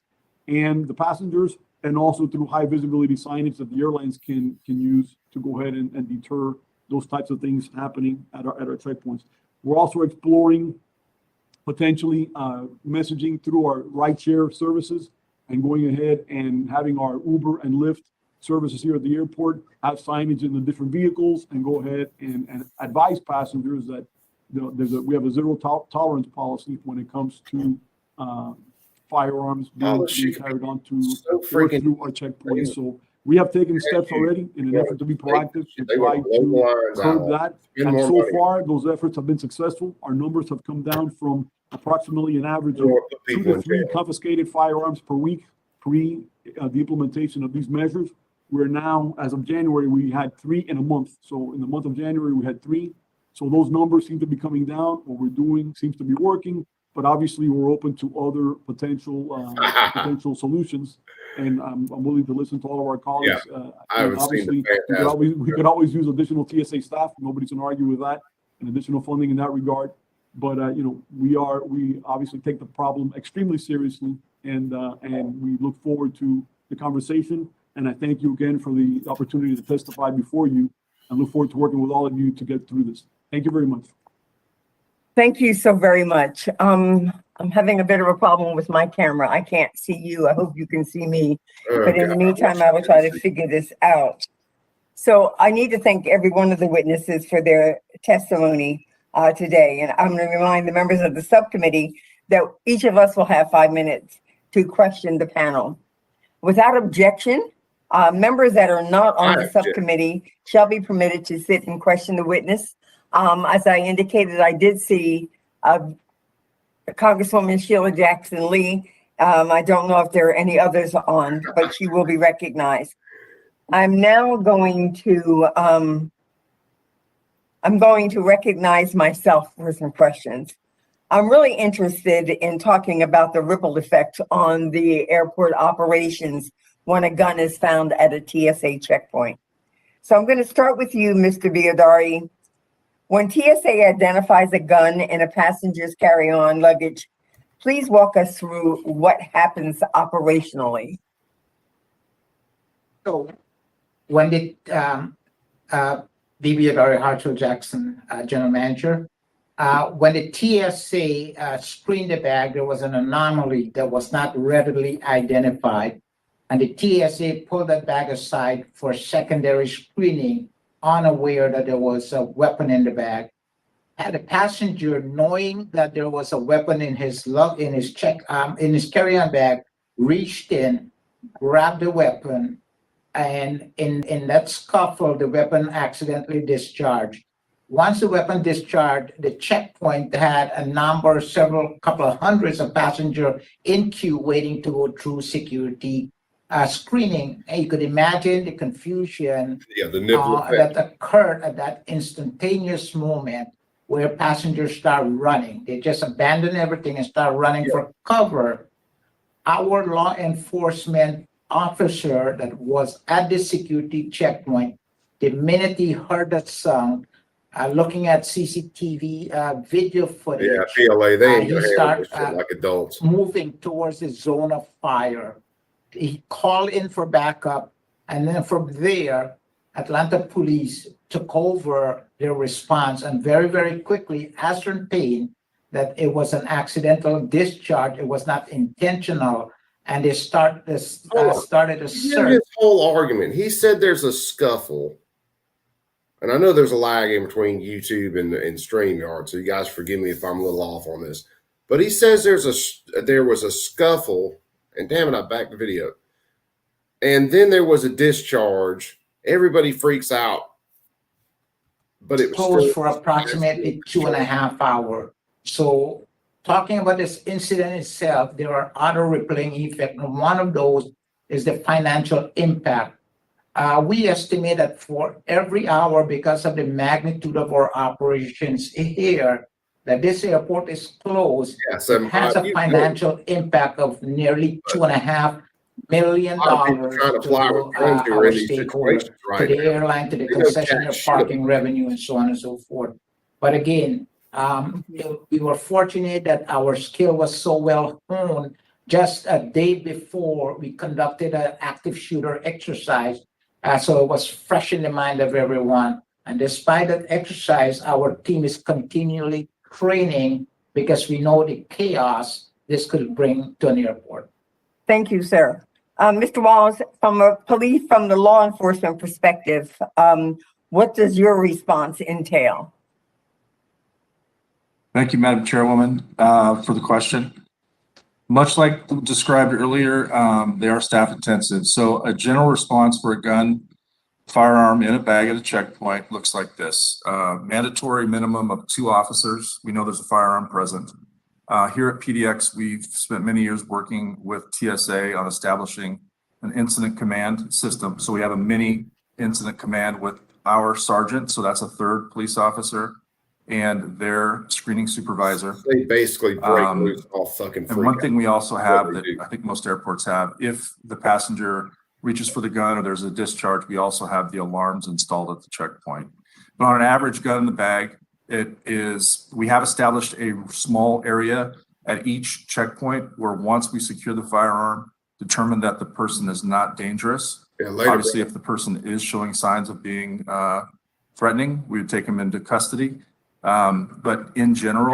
and the passengers, and also through high visibility signage that the airlines can use to go ahead and deter those types of things happening at our checkpoints. We're also exploring potentially messaging through our rideshare services and going ahead and having our Uber and Lyft services here at the airport have signage in the different vehicles and go ahead and advise passengers that we have a zero tolerance policy when it comes to firearms being carried on to through our checkpoints. So we have taken steps already in an effort to be proactive to try to curb that. And so far, those efforts have been successful. Our numbers have come down from approximately an average of 2 to 3 confiscated firearms per week pre the implementation of these measures. We're now, as of January, we had 3 in a month. So in the month of January, we had 3. So those numbers seem to be coming down. What we're doing seems to be working. But obviously, we're open to other potential solutions, and I'm willing to listen to all of our colleagues. Obviously, we could always use additional TSA staff. Nobody's going to argue with that, and additional funding in that regard. But we obviously take the problem extremely seriously, and we look forward to the conversation. And I thank you again for the opportunity to testify before you, and look forward to working with all of you to get through this. Thank you very much. Thank you so very much. I'm having a bit of a problem with my camera. I can't see you. I hope you can see me. But in the meantime, I will try to figure this out. So I need to thank every one of the witnesses for their testimony today. And I'm going to remind the members of the subcommittee that each of us will have 5 minutes to question the panel. Without objection, members that are not on the subcommittee shall be permitted to sit and question the witness. As I indicated, I did see Congresswoman Sheila Jackson Lee. I don't know if there are any others on, but she will be recognized. I'm now going to recognize myself for some questions. I'm really interested in talking about the ripple effect on the airport operations when a gun is found at a TSA checkpoint. So I'm going to start with you, Mr. Biodari. When TSA identifies a gun in a passenger's carry-on luggage, please walk us through what happens operationally. So when the Biodari Hartsfield Jackson, General Manager, when the TSA screened the bag, there was an anomaly that was not readily identified. And the TSA pulled that bag aside for secondary screening, unaware that there was a weapon in the bag. had a passenger knowing that there was a weapon in his in his carry-on bag, reached in, grabbed the weapon, and in that scuffle, the weapon accidentally discharged. Once the weapon discharged, the checkpoint had a number, couple of hundreds of passengers in queue waiting to go through security screening. And you could imagine the confusion Yeah, the nipple that occurred at that instantaneous moment where passengers start running. They just abandon everything and start running for cover. Our law enforcement officer that was at the security checkpoint, the minute he heard that sound, looking at CCTV video footage, Yeah, PLA, they ain't he gonna handle start, this shit like adults. moving towards the zone of fire. He called in for backup, and then from there, Atlanta police took over their response and very, very quickly ascertained that it was an accidental discharge. It was not intentional, and they started a Hear search. his whole argument. He said there's a scuffle, and I know there's a lag in between YouTube and StreamYard, so you guys forgive me if I'm a little off on this. But he says there was a scuffle, and damn it, I backed the video. And then there was a discharge. Everybody freaks out. But it was Closed for approximately 2.5 hours. So talking about this incident itself, there are other rippling effects. And one of those is the financial impact. We estimate that for every hour, because of the magnitude of our operations here, that this airport is closed, it has a financial impact of nearly $2.5 million to our stakeholders, to the airline, to the concessionaire parking revenue, and so on and so forth. But again, we were fortunate that our skill was so well honed. Just a day before, we conducted an active shooter exercise, so it was fresh in the mind of everyone. And despite that exercise, our team is continually training because we know the chaos this could bring to an airport. Thank you, sir. Mr. Wallace, from the law enforcement perspective, what does your response entail? Thank you, Madam Chairwoman, for the question. Much like described earlier, they are staff intensive. So a general response for a gun, firearm in a bag at a checkpoint looks like this. Mandatory minimum of 2 officers. We know there's a firearm present. Here at PDX, we've spent many years working with TSA on establishing an incident command system. So we have a mini incident command with our sergeant. So that's a 3rd police officer and their screening supervisor. They basically break loose all fucking freak. And one thing we also have that do. I think most airports have, if the passenger reaches for the gun or there's a discharge, we also have the alarms installed at the checkpoint. But on an average gun in the bag, we have established a small area at each checkpoint where once we secure the firearm, determine that the person is not dangerous. Obviously, if the person is showing signs of being threatening, we would take them into custody. But in general,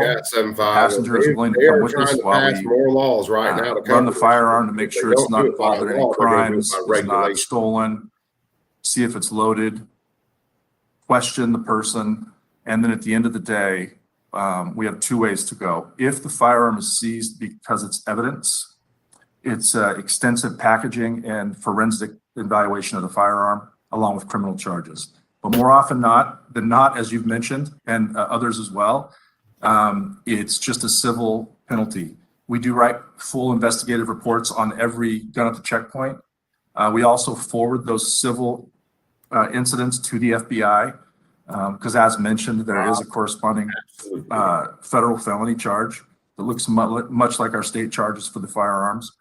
passengers are willing to come with us while we more laws right now to run the firearm to make sure it's not involved in any crimes, it's not stolen, see if it's loaded, question the person. And then at the end of the day, we have 2 ways to go. If the firearm is seized because it's evidence, it's extensive packaging and forensic evaluation of the firearm along with criminal charges. But more often than not, as you've mentioned, and others as well, it's just a civil penalty. We do write full investigative reports on every gun at the checkpoint. We also forward those civil incidents to the FBI. Because as mentioned, there is a corresponding federal felony charge that looks much like our state charges for the firearms.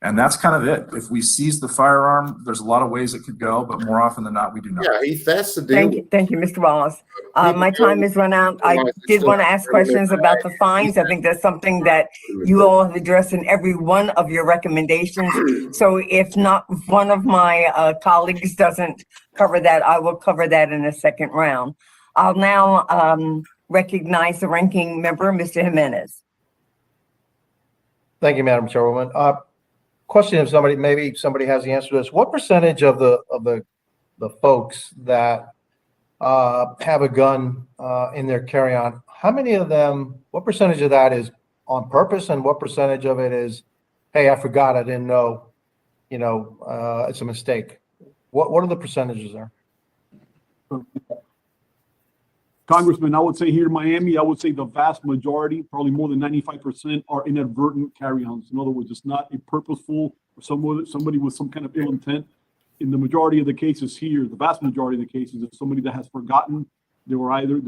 And that's kind of it. If we seize the firearm, there's a lot of ways it could go, but more often than not, we do not. Yeah, Heath, that's the deal. Thank you, Mr. Wallace. My time has run out. I did want to ask questions about the fines. I think that's something that you all have addressed in every one of your recommendations. So if not one of my colleagues doesn't cover that, I will cover that in a second round. I'll now recognize the ranking member, Mr. Jimenez. Thank you, Madam Chairwoman. Question: if somebody has the answer to this, what percentage of the folks that have a gun in their carry-on, how many of them, what percentage of that is on purpose and what percentage of it is, hey, I forgot, I didn't know, it's a mistake? What are the percentages there? Congressman, I would say here in Miami, I would say the vast majority, probably more than 95%, are inadvertent carry-ons. In other words, it's not a purposeful, or somebody with some kind of ill intent. In the majority of the cases here, the vast majority of the cases, it's somebody that has forgotten. They're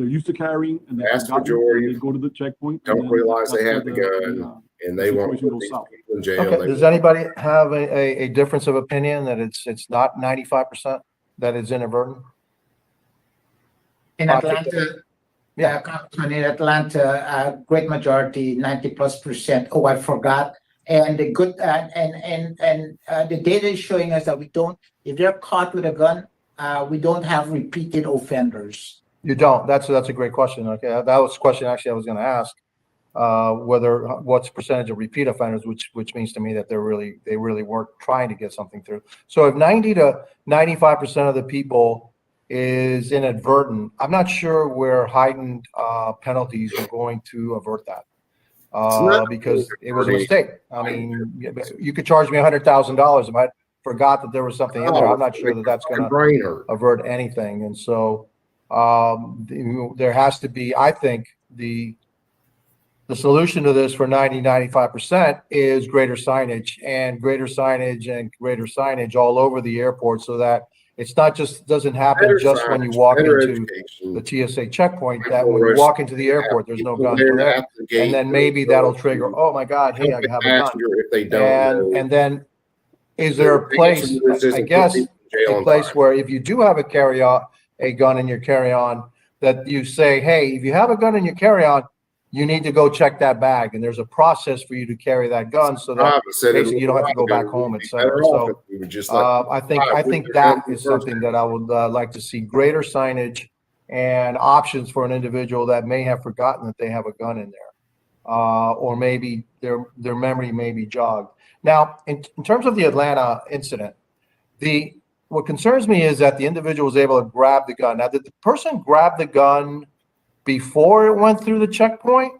used to carrying, and they Vast forgotten, majority and they go to the checkpoint. don't and then realize they that's have the where gun, and they won't situation put goes these south. people in jail. Okay, does anybody have a difference of opinion that it's not 95% that is inadvertent? In Atlanta, Yeah. Congressman, in Atlanta, a great majority, 90+%. Oh, I forgot. And the good the data is showing us that if they're caught with a gun, we don't have repeated offenders. You don't. That's a great question. Okay, that was the question actually I was going to ask. What's the percentage of repeat offenders, which means to me that they really weren't trying to get something through. So if 90 to 95% of the people is inadvertent, I'm not sure where heightened penalties are going to avert that. Because it was a mistake. I mean, you could charge me $100,000 if I forgot that there was something in there. I'm not sure that that's going to avert anything. And so there has to be, I think, the solution to this for 95% is greater signage all over the airport, so that it's not just doesn't happen just when you walk into the TSA checkpoint, that when you walk into the airport, there's no guns there. And then maybe that'll trigger, oh my God, hey, I have a gun. If they don't and then is there a place, I guess, a place where if you do have a gun in your carry-on, that you say, hey, if you have a gun in your carry-on, you need to go check that bag, and there's a process for you to carry that gun, so that basically you don't have to go back home, etc. So I think that is something that I would like to see: greater signage and options for an individual that may have forgotten that they have a gun in there, or maybe their memory may be jogged. Now, in terms of the Atlanta incident, what concerns me is that the individual was able to grab the gun. Now, did the person grab the gun before it went through the checkpoint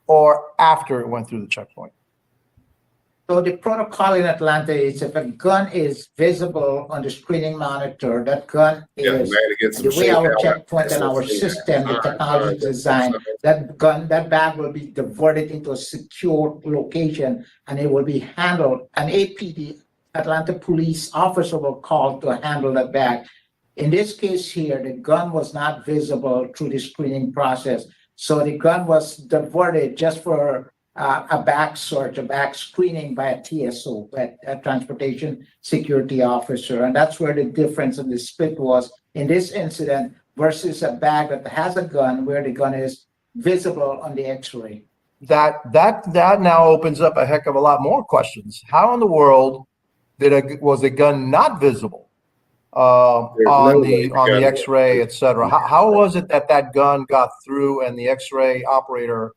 or after it went through the checkpoint? So the protocol in Atlanta is if a gun is visible on the screening monitor, that gun is the way our checkpoint and our system, the technology design, that bag will be diverted into a secure location, and it will be handled. An APD, Atlanta police officer, will call to handle that bag. In this case here, the gun was not visible through the screening process. So the gun was diverted just for a bag search, a bag screening by a TSO, a transportation security officer. And that's where the difference in the split was in this incident versus a bag that has a gun where the gun is visible on the x-ray. That now opens up a heck of a lot more questions. How in the world was the gun not visible on the x-ray, etc.? How was it that gun got through and the x-ray operator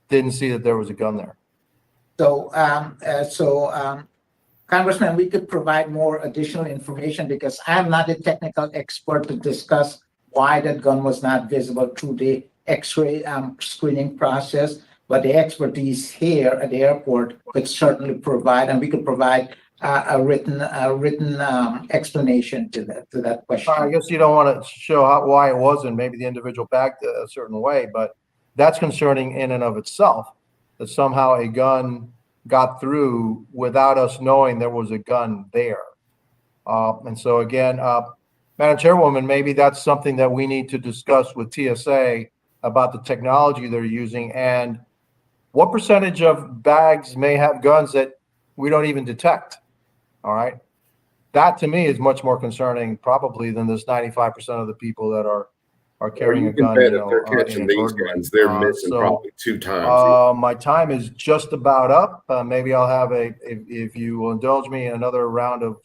didn't see that there was a gun there? So Congressman, we could provide more additional information because I'm not a technical expert to discuss why that gun was not visible through the x-ray screening process, but the expertise here at the airport could certainly provide, and we could provide a written explanation to that question. I guess you don't want to show why it wasn't. Maybe the individual backed a certain way, but that's concerning in and of itself, that somehow a gun got through without us knowing there was a gun there. And so again, Madam Chairwoman, maybe that's something that we need to discuss with TSA about the technology they're using and what percentage of bags may have guns that we don't even detect. All right. That to me is much more concerning probably than this 95% of the people that are carrying a gun. If they're catching these guns, they're missing probably 2 times. My time is just about up. Maybe I'll have if you will indulge me, another round of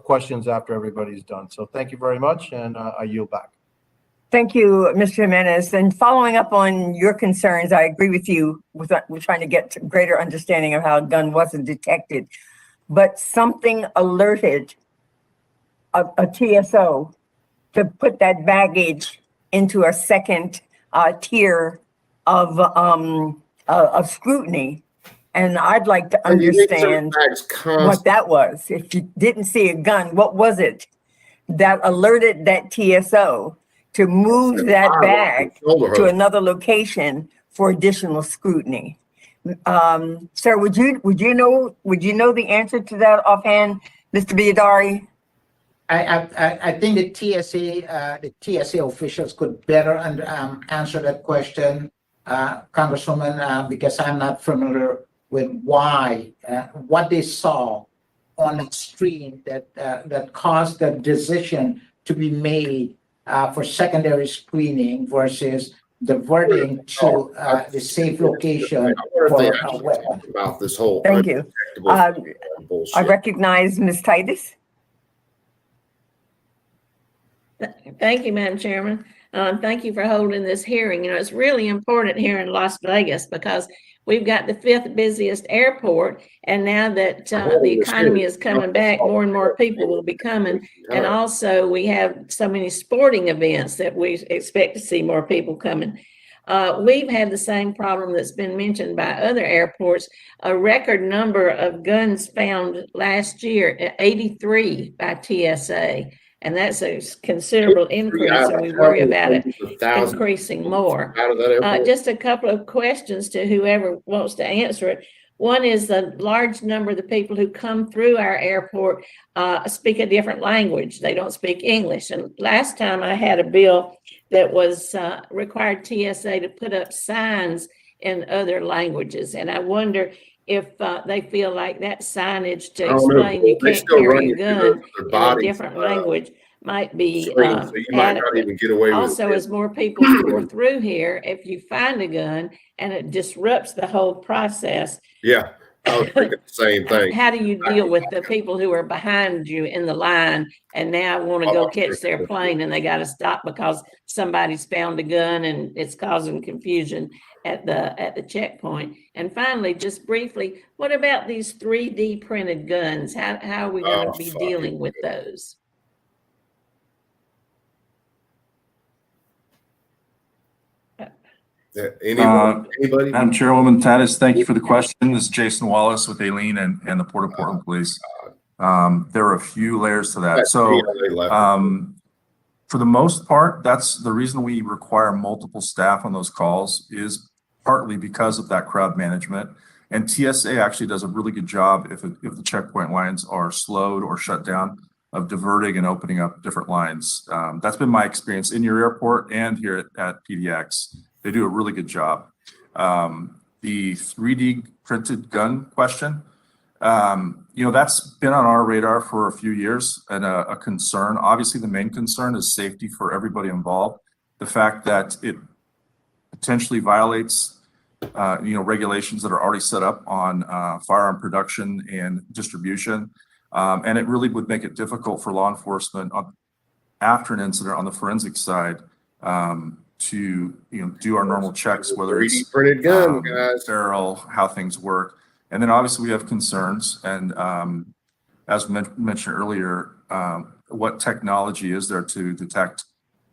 questions after everybody's done. So thank you very much, and I yield back. Thank you, Mr. Jimenez. And following up on your concerns, I agree with you. We're trying to get to greater understanding of how a gun wasn't detected. But something alerted a TSO to put that baggage into a second tier of scrutiny. And I'd like to And you need certain understand bags what constantly. that was. If you didn't see a gun, what was it that alerted that TSO to move that bag to another location for additional scrutiny? Sir, would you know the answer to that offhand, Mr. Biadari? I think the TSA officials could better answer that question, Congresswoman, because I'm not familiar with what they saw on the screen that caused the decision to be made for secondary screening versus diverting to the safe location I wonder if they for a actually weapon. talked about this whole Thank you. undetectable I bullshit. recognize Ms. Titus. Thank you, Madam Chairman. Thank you for holding this hearing. You know, it's really important here in Las Vegas because we've got the 5th busiest airport. And now that the economy is coming back, more and more people will be coming. And also we have so many sporting events that we expect to see more people coming. We've had the same problem that's been mentioned by other airports, a record number of guns found last year, 83 by TSA. And that's a considerable increase, and we worry about it increasing more. Just a couple of questions to whoever wants to answer it. One is the large number of the people who come through our airport speak a different language. They don't speak English. And last time I had a bill that was required TSA to put up signs in other languages. And I wonder if they feel like that signage to explain you can't carry a gun in a different language might be adequate. Also, as more people come through here, if you find a gun and it disrupts the whole process. Yeah, I was thinking the same thing. How do you deal with the people who are behind you in the line and now want to go catch their plane and they got to stop because somebody's found a gun and it's causing confusion at the checkpoint? And finally, just briefly, what about these 3D printed guns? How are we going to be dealing with those? Anybody? Madam Chairwoman Titus, thank you for the question. This is Jason Wallace with Aileen and the Port of Portland Police. There are a few layers to that. So for the most part, that's the reason we require multiple staff on those calls, is partly because of that crowd management. And TSA actually does a really good job if the checkpoint lines are slowed or shut down, of diverting and opening up different lines. That's been my experience in your airport and here at PDX. They do a really good job. The 3D printed gun question, that's been on our radar for a few years and a concern. Obviously, the main concern is safety for everybody involved. The fact that it potentially violates, regulations that are already set up on firearm production and distribution. And it really would make it difficult for law enforcement after an incident on the forensic side to do our normal checks, whether it's 3D printed gun, guys, barrel, how things work. And then obviously we have concerns, and as mentioned earlier, what technology is there to detect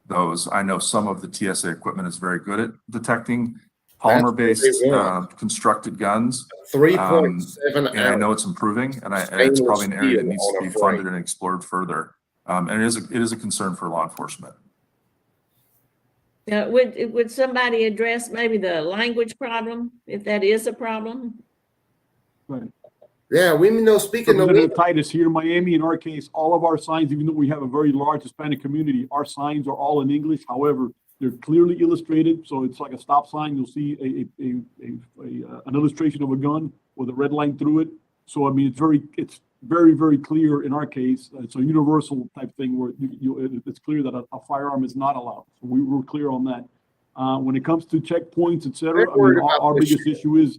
those? I know some of the TSA equipment is very good at detecting polymer-based constructed guns. 3.7 and I know it's improving, and it's probably an area that needs to be funded and explored further. And it is a concern for law enforcement. Would somebody address maybe the language problem, if that is a problem? Right. Yeah, we know speaking of Titus here in Miami, in our case, all of our signs, even though we have a very large Hispanic community, our signs are all in English. However, they're clearly illustrated, so it's like a stop sign. You'll see an illustration of a gun with a red line through it. So I mean, it's very, very clear in our case. It's a universal type thing where it's clear that a firearm is not allowed. So we were clear on that. When it comes to checkpoints, et cetera, I mean, our biggest issue is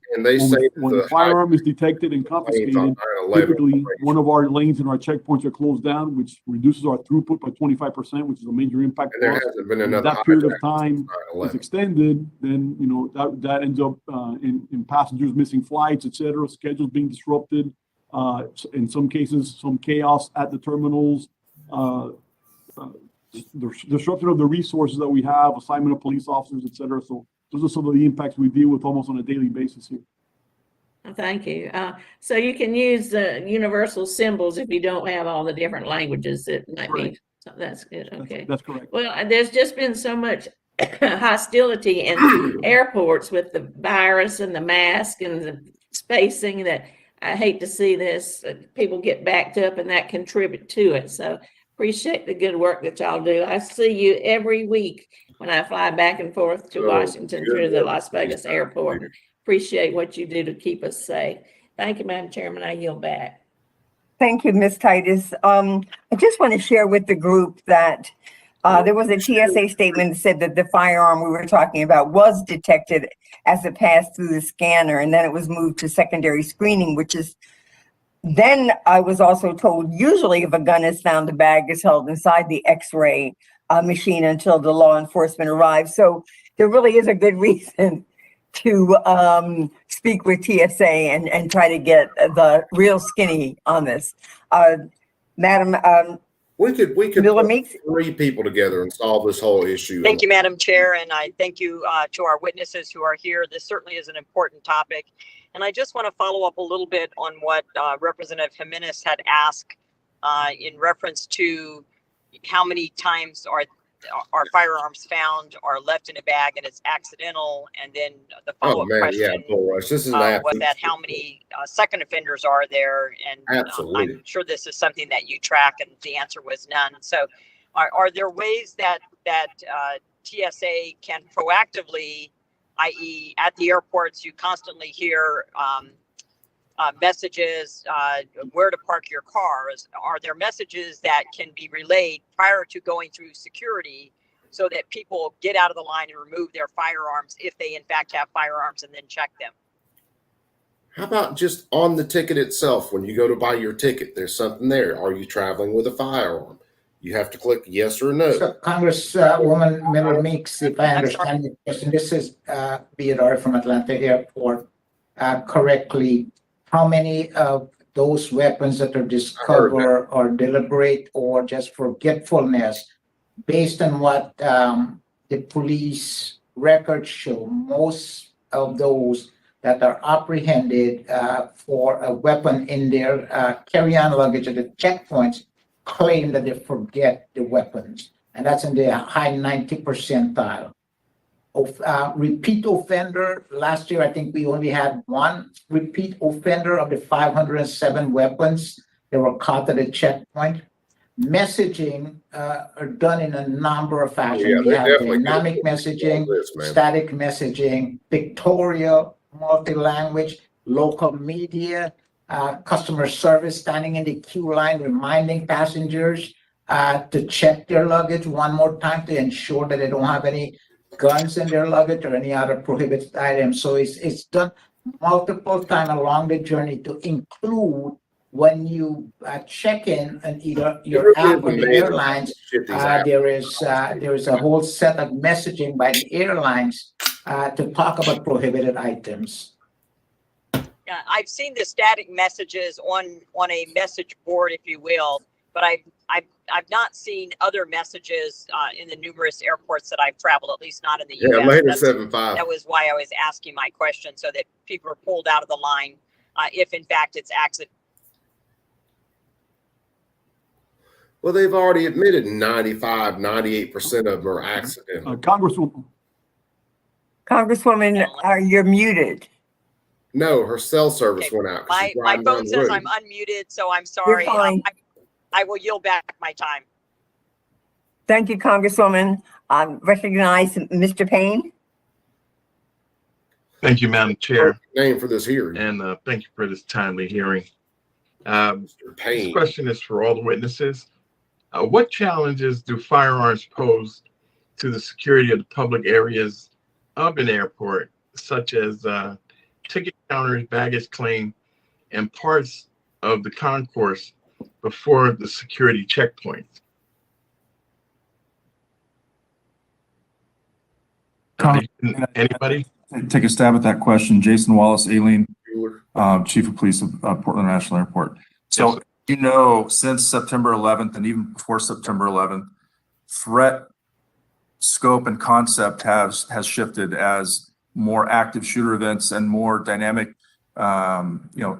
when a firearm is detected and confiscated, typically one of our lanes in our checkpoints are closed down, which reduces our throughput by 25%, which is a major impact for us. If that period of time is extended, then that ends up in passengers missing flights, et cetera, schedules being disrupted. In some cases, some chaos at the terminals. the disruption of the resources that we have, assignment of police officers, et cetera. So those are some of the impacts we deal with almost on a daily basis here. Thank you. So you can use universal symbols if you don't have all the different languages that might be. So that's good. Okay. That's correct. Well, there's just been so much hostility in airports with the virus and the mask and the spacing that I hate to see this. People get backed up and that contribute to it. So appreciate the good work that y'all do. I see you every week when I fly back and forth to Washington through the Las Vegas airport. Appreciate what you do to keep us safe. Thank you, Madam Chairman. I yield back. Thank you, Ms. Titus. I just want to share with the group that there was a TSA statement that said that the firearm we were talking about was detected as it passed through the scanner, and then it was moved to secondary screening, which is, then I was also told, usually if a gun is found, the bag is held inside the X-ray machine until the law enforcement arrives. So there really is a good reason to speak with TSA and try to get the real skinny on this. Madam, we could Miller put Meeks? 3 people together and solve this whole issue. Thank you, Madam Chair, and I thank you to our witnesses who are here. This certainly is an important topic. And I just want to follow up a little bit on what Representative Jimenez had asked in reference to how many times are firearms found or left in a bag and it's accidental, and then the follow-up question this is was that how many second offenders are there, and I'm sure this is something that you track, and the answer was none. So are there ways that TSA can proactively, i.e. at the airports you constantly hear messages where to park your cars? Are there messages that can be relayed prior to going through security so that people get out of the line and remove their firearms if they in fact have firearms, and then check them? How about just on the ticket itself, when you go to buy your ticket, there's something there. Are you traveling with a firearm? You have to click yes or no. So Congresswoman Miller Meeks, if I understand the question, this is Theodore from Atlanta Airport correctly. How many of those weapons that are discovered are deliberate or just forgetfulness? Based on what the police records show, most of those that are apprehended for a weapon in their carry-on luggage at the checkpoints claim that they forget the weapons, and that's in the high 90 percentile. Of repeat offender, last year I think we only had 1 repeat offender of the 507 weapons that were caught at a checkpoint. Messaging are done in a number of fashions. We have dynamic messaging, static messaging, pictorial, multi-language, local media, customer service standing in the queue line reminding passengers to check their luggage one more time to ensure that they don't have any guns in their luggage or any other prohibited items. So it's done multiple times along the journey to include when you check in and either your app or the airlines, there is a whole set of messaging by the airlines to talk about prohibited items. Yeah, I've seen the static messages on a message board, if you will, but I've not seen other messages in the numerous airports that I've traveled, at least not in the U.S. Later 7-5. That was why I was asking my question, so that people are pulled out of the line if in fact it's accident. Well, they've already admitted 95, 98% of them are accidental. Congresswoman, you're muted. No, her cell service went out. My phone says I'm unmuted, so I'm sorry. I will yield back my time. Thank you, Congresswoman. Recognize Mr. Payne. Thank you, Madam Chair. Name for this hearing. And thank you for this timely hearing. Mr. Payne. This question is for all the witnesses. What challenges do firearms pose to the security of the public areas of an airport, such as ticket counters, baggage claim, and parts of the concourse before the security checkpoints? Anybody? Take a stab at that question. Jason Wallace, Aileen, Chief of Police of Portland National Airport. So, you know, since September 11th and even before September 11th, threat scope and concept has shifted as more active shooter events and more dynamic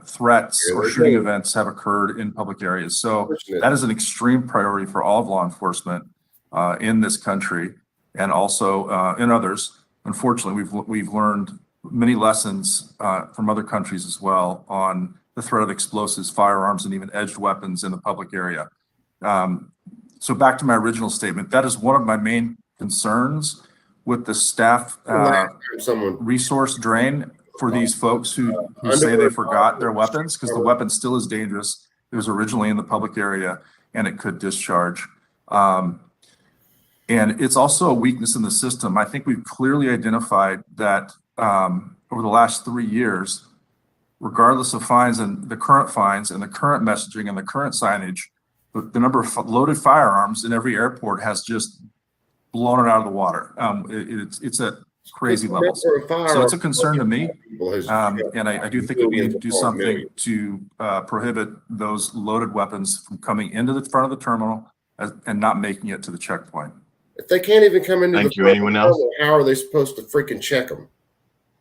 threats or shooting events have occurred in public areas. So that is an extreme priority for all of law enforcement in this country and also in others. Unfortunately, we've learned many lessons from other countries as well on the threat of explosives, firearms, and even edged weapons in the public area. So back to my original statement, that is one of my main concerns with the staff resource drain for these folks who say they forgot their weapons, because the weapon still is dangerous. It was originally in the public area and it could discharge. And it's also a weakness in the system. I think we've clearly identified that over the last 3 years, regardless of fines and the current messaging and the current signage, the number of loaded firearms in every airport has just blown it out of the water. It's at crazy levels. So it's a concern to me. And I do think that we need to do something to prohibit those loaded weapons from coming into the front of the terminal and not making it to the checkpoint. If they can't even come into Thank you. Anyone else? How are they supposed to freaking check them?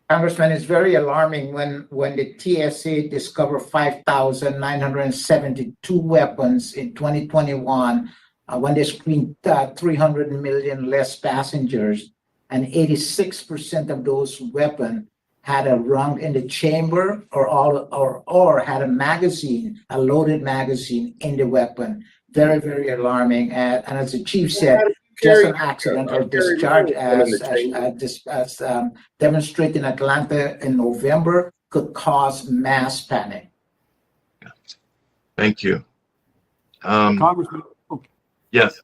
Congressman, it's very alarming when the TSA discovered 5,972 weapons in 2021, when they screened 300 million less passengers, and 86% of those weapons had a round in the chamber or had a magazine, a loaded magazine in the weapon. Very, very alarming. And as the chief said, just an accidental discharge as demonstrated in Atlanta in November could cause mass panic. Thank you. Congressman, Yes.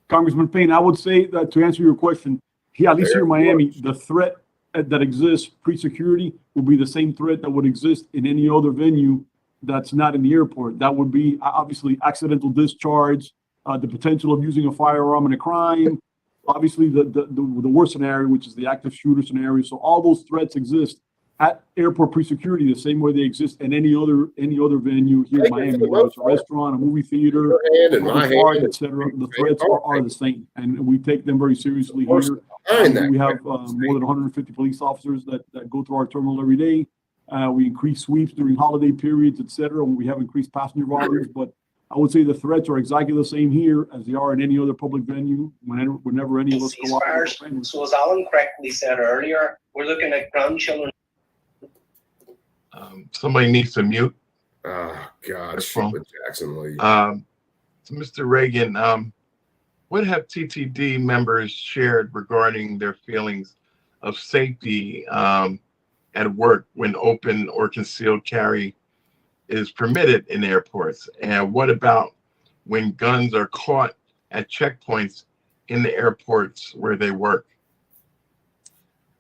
Congressman Payne, I would say that to answer your question, here, at least here in Miami, the threat that exists pre-security will be the same threat that would exist in any other venue that's not in the airport. That would be obviously accidental discharge, the potential of using a firearm in a crime, obviously the worst scenario, which is the active shooter scenario. So all those threats exist at airport pre-security the same way they exist in any other venue here in Miami, whether it's a restaurant, a movie theater, etc. The threats are the same, and we take them very seriously here. We have more than 150 police officers that go through our terminal every day. We increase sweeps during holiday periods, etc. When we have increased passenger volumes, but I would say the threats are exactly the same here as they are in any other public venue. Whenever any of us go out. So as Alan correctly said earlier, we're looking at grandchildren. Somebody needs to mute. Oh God, Jackson Lee. So Mr. Reagan, what have TTD members shared regarding their feelings of safety at work when open or concealed carry is permitted in airports? And what about when guns are caught at checkpoints in the airports where they work?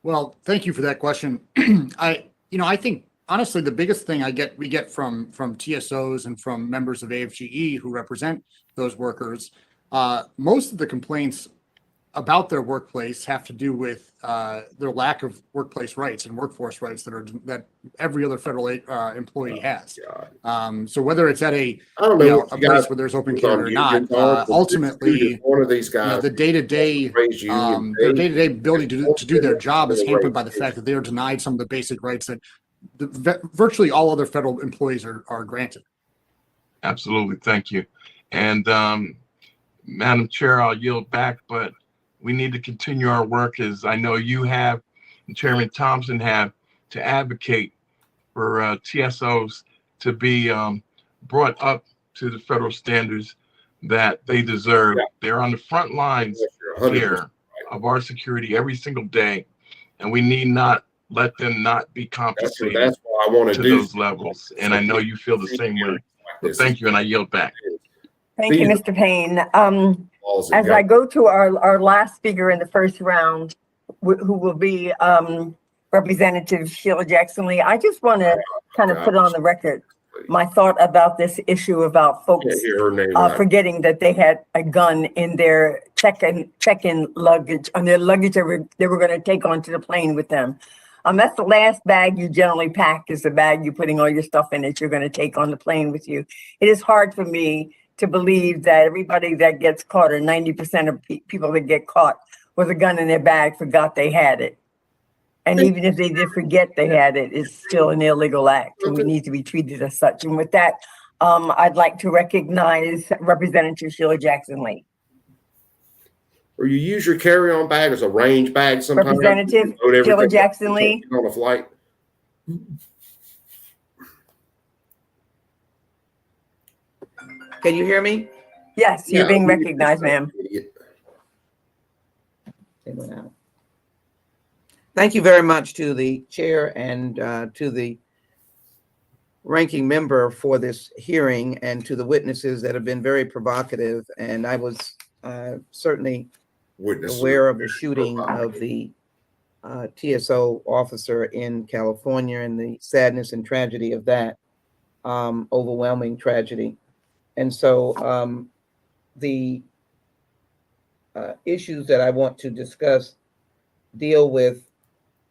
Well, thank you for that question. I think honestly, the biggest thing we get from TSOs and from members of AFGE who represent those workers, most of the complaints about their workplace have to do with their lack of workplace rights and workforce rights that every other federal employee has. So whether it's at a place where there's open carry or not, ultimately one of these guys, their day-to-day ability to do their job is hampered by the fact that they are denied some of the basic rights that virtually all other federal employees are granted. Absolutely. Thank you. And Madam Chair, I'll yield back, but we need to continue our work, as I know you have and Chairman Thompson have, to advocate for TSOs to be brought up to the federal standards that they deserve. They're on the front lines here of our security every single day, and we need not let them not be compensated that's what I want to those levels. And I know you feel the same way. So thank you, and I yield back. Thank you, Mr. Payne. As I go to our last speaker in the first round, who will be Representative Sheila Jackson Lee, I just want to kind of put on the record my thought about this issue about folks forgetting that they had a gun in their check-in luggage, on their luggage they were going to take onto the plane with them. That's the last bag you generally pack, is the bag you're putting all your stuff in that you're going to take on the plane with you. It is hard for me to believe that everybody that gets caught, or 90% of people that get caught with a gun in their bag, forgot they had it. And even if they did forget they had it, it's still an illegal act, and we need to be treated as such. And with that, I'd like to recognize Representative Sheila Jackson-Lee. Or you use your carry-on bag as a range bag sometimes. Representative Sheila Jackson-Lee. On a flight. Can you hear me? Yes, you're being recognized, ma'am. They went out. Thank you very much to the chair and to the ranking member for this hearing, and to the witnesses that have been very provocative. And I was certainly aware of the shooting of the TSO officer in California and the sadness and tragedy of that, overwhelming tragedy. And so the issues that I want to discuss deal with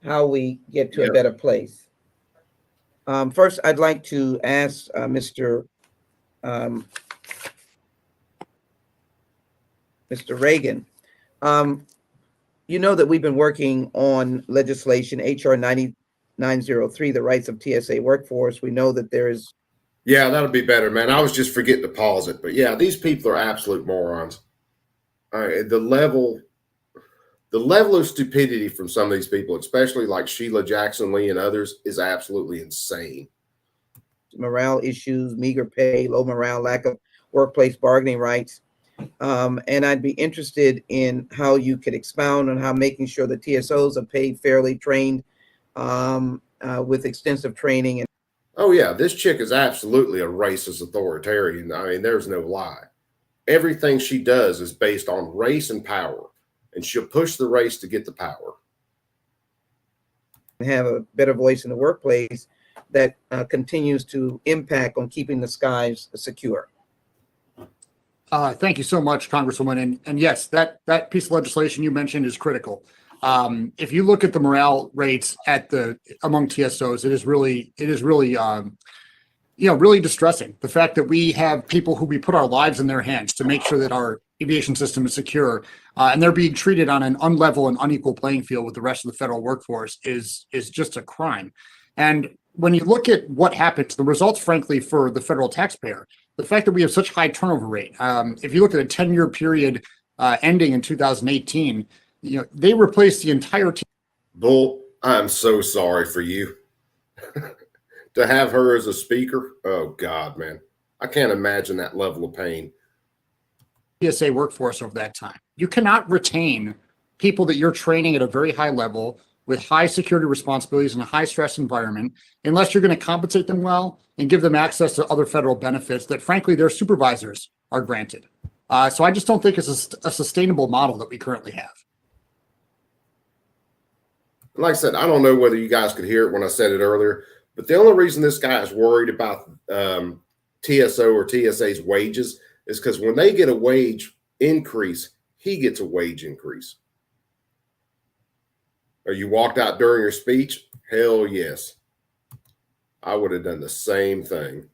how we get to a better place. First, I'd like to ask Mr. Reagan. You know that we've been working on legislation, HR 9903, the rights of TSA workforce. We know that there is. Yeah, that'll be better, man. I was just forgetting to pause it. But yeah, these people are absolute morons. All right, the level of stupidity from some of these people, especially like Sheila Jackson-Lee and others, is absolutely insane. Morale issues, meager pay, low morale, lack of workplace bargaining rights. And I'd be interested in how you could expound on how making sure the TSOs are paid fairly, trained with extensive training. And oh yeah, this chick is absolutely a racist authoritarian. I mean, there's no lie. Everything she does is based on race and power, and she'll push the race to get the power. Have a better voice in the workplace that continues to impact on keeping the skies secure. Thank you so much, Congresswoman. And yes, that piece of legislation you mentioned is critical. If you look at the morale rates among TSOs, it is really really distressing. The fact that we have people who we put our lives in their hands to make sure that our aviation system is secure, and they're being treated on an unlevel and unequal playing field with the rest of the federal workforce is just a crime. And when you look at what happens, the results, frankly, for the federal taxpayer, the fact that we have such high turnover rate, if you look at a 10-year period ending in 2018, they replaced the entire team. Bull, I'm so sorry for you. To have her as a speaker, oh God, man. I can't imagine that level of pain. TSA workforce over that time. You cannot retain people that you're training at a very high level with high security responsibilities in a high stress environment unless you're going to compensate them well and give them access to other federal benefits that, frankly, their supervisors are granted. So I just don't think it's a sustainable model that we currently have. Like I said, I don't know whether you guys could hear it when I said it earlier, but the only reason this guy is worried about TSO or TSA's wages is because when they get a wage increase, he gets a wage increase. Or you walked out during your speech? Hell yes. I would have done the same thing.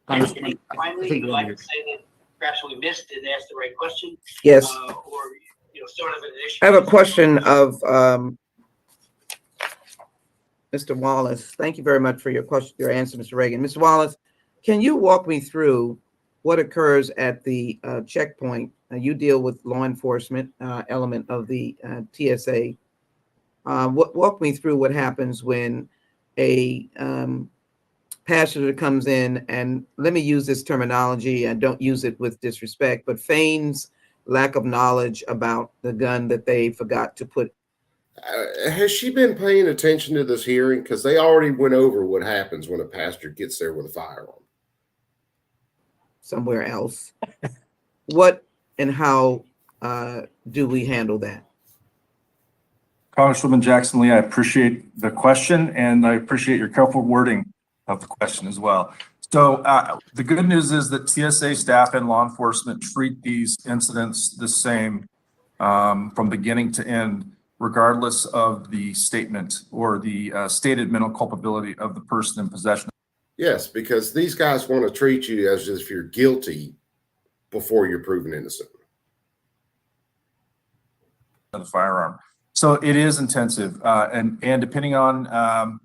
Finally, would you like to say that perhaps we missed and asked the right question? Yes. Or sort of an issue. I have a question of Mr. Wallace. Thank you very much for your question, your answer, Mr. Reagan. Mr. Wallace, can you walk me through what occurs at the checkpoint? You deal with law enforcement element of the TSA. Walk me through what happens when a passenger comes in, and let me use this terminology, and don't use it with disrespect, but feigns lack of knowledge about the gun that they forgot to put. Has she been paying attention to this hearing? Because they already went over what happens when a passenger gets there with a firearm. Somewhere else. What and how do we handle that? Congresswoman Jackson-Lee, I appreciate the question, and I appreciate your careful wording of the question as well. So the good news is that TSA staff and law enforcement treat these incidents the same from beginning to end, regardless of the statement or the stated mental culpability of the person in possession. Yes, because these guys want to treat you as if you're guilty before you're proven innocent. Of the firearm. So it is intensive, and depending on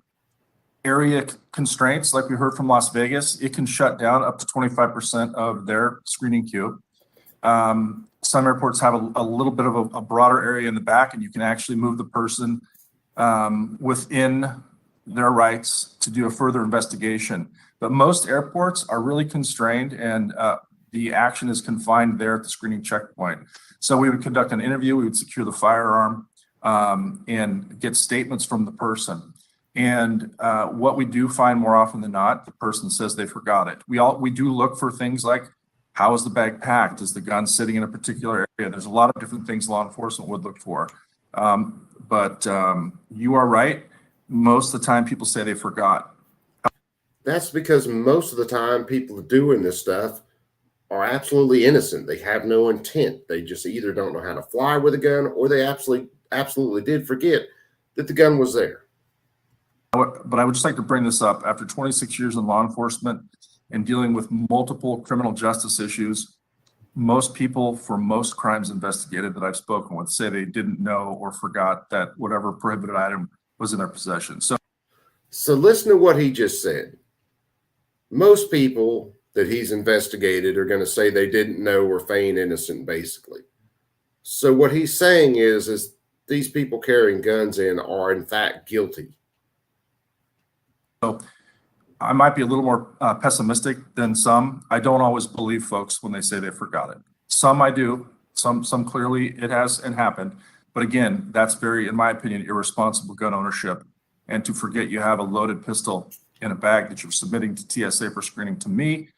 area constraints, like we heard from Las Vegas, it can shut down up to 25% of their screening queue. Some airports have a little bit of a broader area in the back, and you can actually move the person within their rights to do a further investigation. But most airports are really constrained, and the action is confined there at the screening checkpoint. So we would conduct an interview, we would secure the firearm, and get statements from the person. And what we do find more often than not, the person says they forgot it. We do look for things like, how is the bag packed? Is the gun sitting in a particular area? There's a lot of different things law enforcement would look for. But you are right. Most of the time people say they forgot. That's because most of the time people doing this stuff are absolutely innocent. They have no intent. They just either don't know how to fly with a gun, or they absolutely did forget that the gun was there. But I would just like to bring this up. After 26 years in law enforcement and dealing with multiple criminal justice issues, most people for most crimes investigated that I've spoken with say they didn't know or forgot that whatever prohibited item was in their possession. So listen to what he just said. Most people that he's investigated are going to say they didn't know or feign innocent, basically. So what he's saying is these people carrying guns in are in fact guilty. So I might be a little more pessimistic than some. I don't always believe folks when they say they forgot it. Some I do. Some clearly it has and happened. But again, that's very, in my opinion, irresponsible gun ownership. And to forget you have a loaded pistol in a bag that you're submitting to TSA for screening, to me,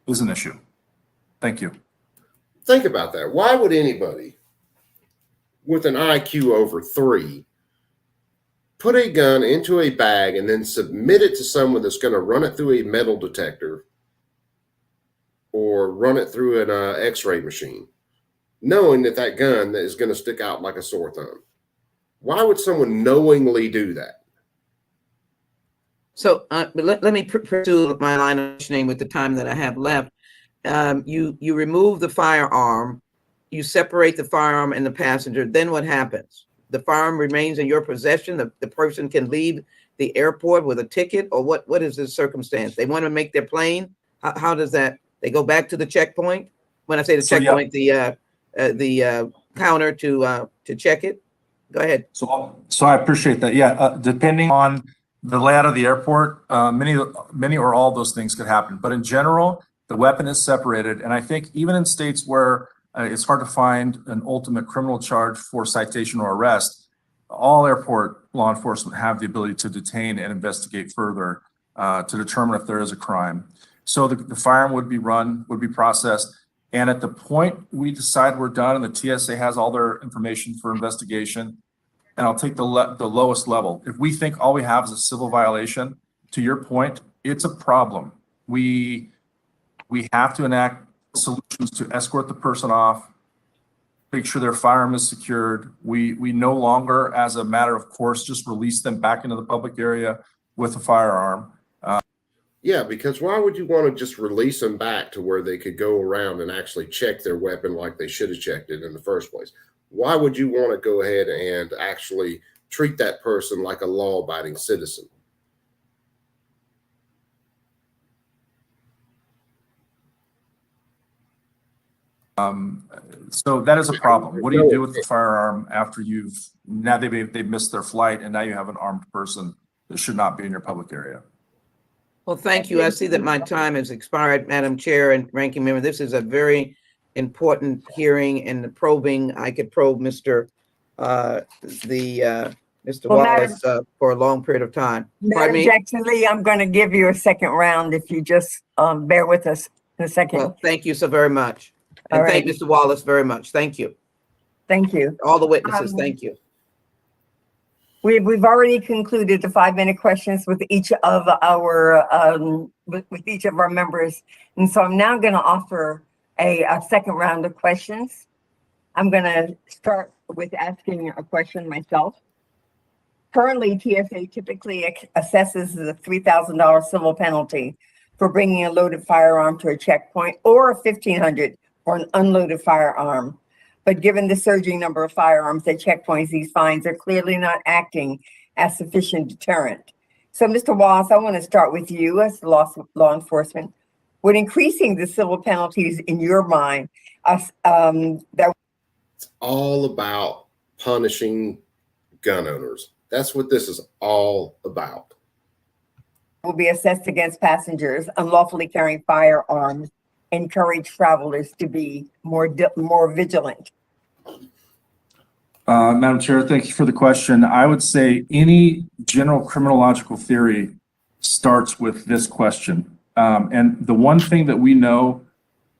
is an issue. Thank you. Think about that. Why would anybody with an IQ over 3 put a gun into a bag and then submit it to someone that's going to run it through a metal detector or run it through an x-ray machine, knowing that that gun is going to stick out like a sore thumb? Why would someone knowingly do that? So let me pursue my line of questioning with the time that I have left. You remove the firearm, you separate the firearm and the passenger, then what happens? The firearm remains in your possession. The person can leave the airport with a ticket, or what is the circumstance? They want to make their plane. How does that? They go back to the checkpoint. When I say the checkpoint, yeah. the counter to check it. Go ahead. So I appreciate that. Yeah, depending on the layout of the airport, many or all those things could happen. But in general, the weapon is separated, and I think even in states where it's hard to find an ultimate criminal charge for citation or arrest, all airport law enforcement have the ability to detain and investigate further to determine if there is a crime. So the firearm would be processed. And at the point we decide we're done and the TSA has all their information for investigation, and I'll take the lowest level. If we think all we have is a civil violation, to your point, it's a problem. We have to enact solutions to escort the person off, make sure their firearm is secured. We no longer, as a matter of course, just release them back into the public area with a firearm. Yeah, because why would you want to just release them back to where they could go around and actually check their weapon like they should have checked it in the first place? Why would you want to go ahead and actually treat that person like a law-abiding citizen? So that is a problem. What do you do with the firearm after they've missed their flight and now you have an armed person that should not be in your public area? Well, thank you. I see that my time has expired, Madam Chair and Ranking Member. This is a very important hearing, and the probing, I could probe Mr. Wallace for a long period of time. Madam Jackson Lee, I'm going to give you a second round if you just bear with us a second. Well, thank you so very much. And thank Mr. Wallace very much. Thank you. Thank you. All the witnesses, thank you. We've already concluded the 5-minute questions with each of our with each of our members, and so I'm now going to offer a second round of questions. I'm going to start with asking a question myself. Currently, TSA typically assesses the $3,000 civil penalty for bringing a loaded firearm to a checkpoint, or $1,500 for an unloaded firearm. But given the surging number of firearms at checkpoints, these fines are clearly not acting as sufficient deterrent. So, Mr. Wallace, I want to start with you as law enforcement. Would increasing the civil penalties in your mind, that It's all about punishing gun owners. That's what this is all about. will be assessed against passengers unlawfully carrying firearms, encourage travelers to be more vigilant? Madam Chair, thank you for the question. I would say any general criminological theory starts with this question. And the one thing that we know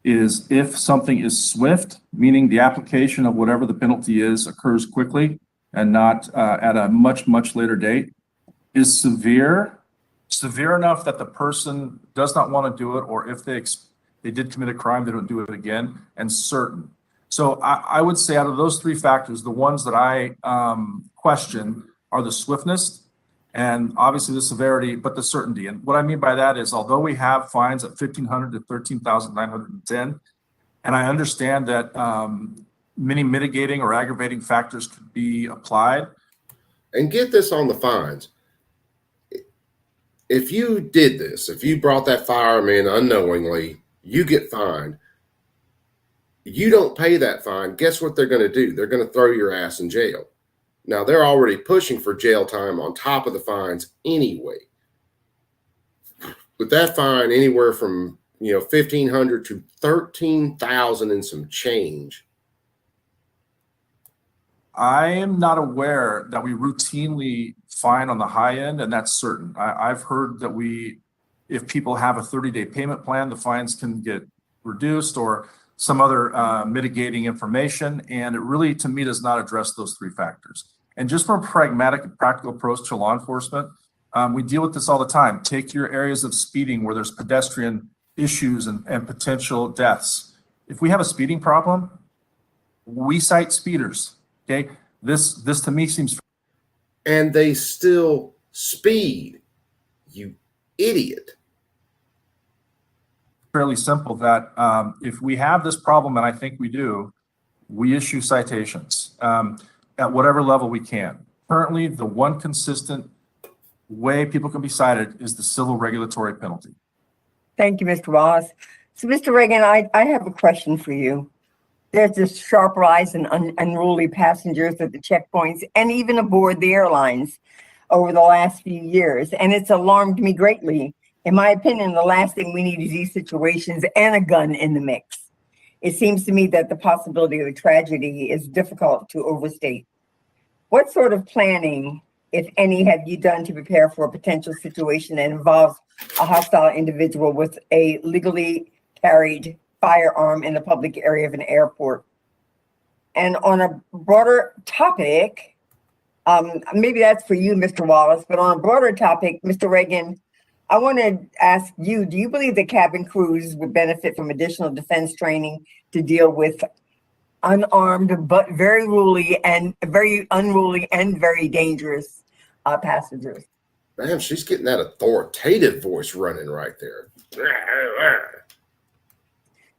is if something is swift, meaning the application of whatever the penalty is occurs quickly and not at a much later date, is severe enough that the person does not want to do it, or if they did commit a crime, they don't do it again, and certain. So I would say out of those three factors, the ones that I question are the swiftness and obviously the severity, but the certainty. And what I mean by that is, although we have fines at $1,500 to $13,910, and I understand that many mitigating or aggravating factors could be applied. And get this on the fines. If you did this, if you brought that firearm in unknowingly, you get fined. You don't pay that fine, guess what they're going to do? They're going to throw your ass in jail. Now, they're already pushing for jail time on top of the fines anyway. With that fine, anywhere from $1,500 to $13,000 and some change. I am not aware that we routinely fine on the high end, and that's certain. I've heard that if people have a 30-day payment plan, the fines can get reduced or some other mitigating information. And it really, to me, does not address those three factors. And just from a pragmatic and practical approach to law enforcement, we deal with this all the time. Take your areas of speeding where there's pedestrian issues and potential deaths. If we have a speeding problem, we cite speeders. Okay, this to me seems. And they still speed, you idiot. Fairly simple that if we have this problem, and I think we do, we issue citations at whatever level we can. Currently, the one consistent way people can be cited is the civil regulatory penalty. Thank you, Mr. Wallace. So, Mr. Reagan, I have a question for you. There's this sharp rise in unruly passengers at the checkpoints and even aboard the airlines over the last few years, and it's alarmed me greatly. In my opinion, the last thing we need is these situations and a gun in the mix. It seems to me that the possibility of a tragedy is difficult to overstate. What sort of planning, if any, have you done to prepare for a potential situation that involves a hostile individual with a legally carried firearm in the public area of an airport? And on a broader topic, maybe that's for you, Mr. Wallace, but on a broader topic, Mr. Reagan, I want to ask you, do you believe that cabin crews would benefit from additional defense training to deal with unarmed, but very unruly and very dangerous passengers? Man, she's getting that authoritative voice running right there.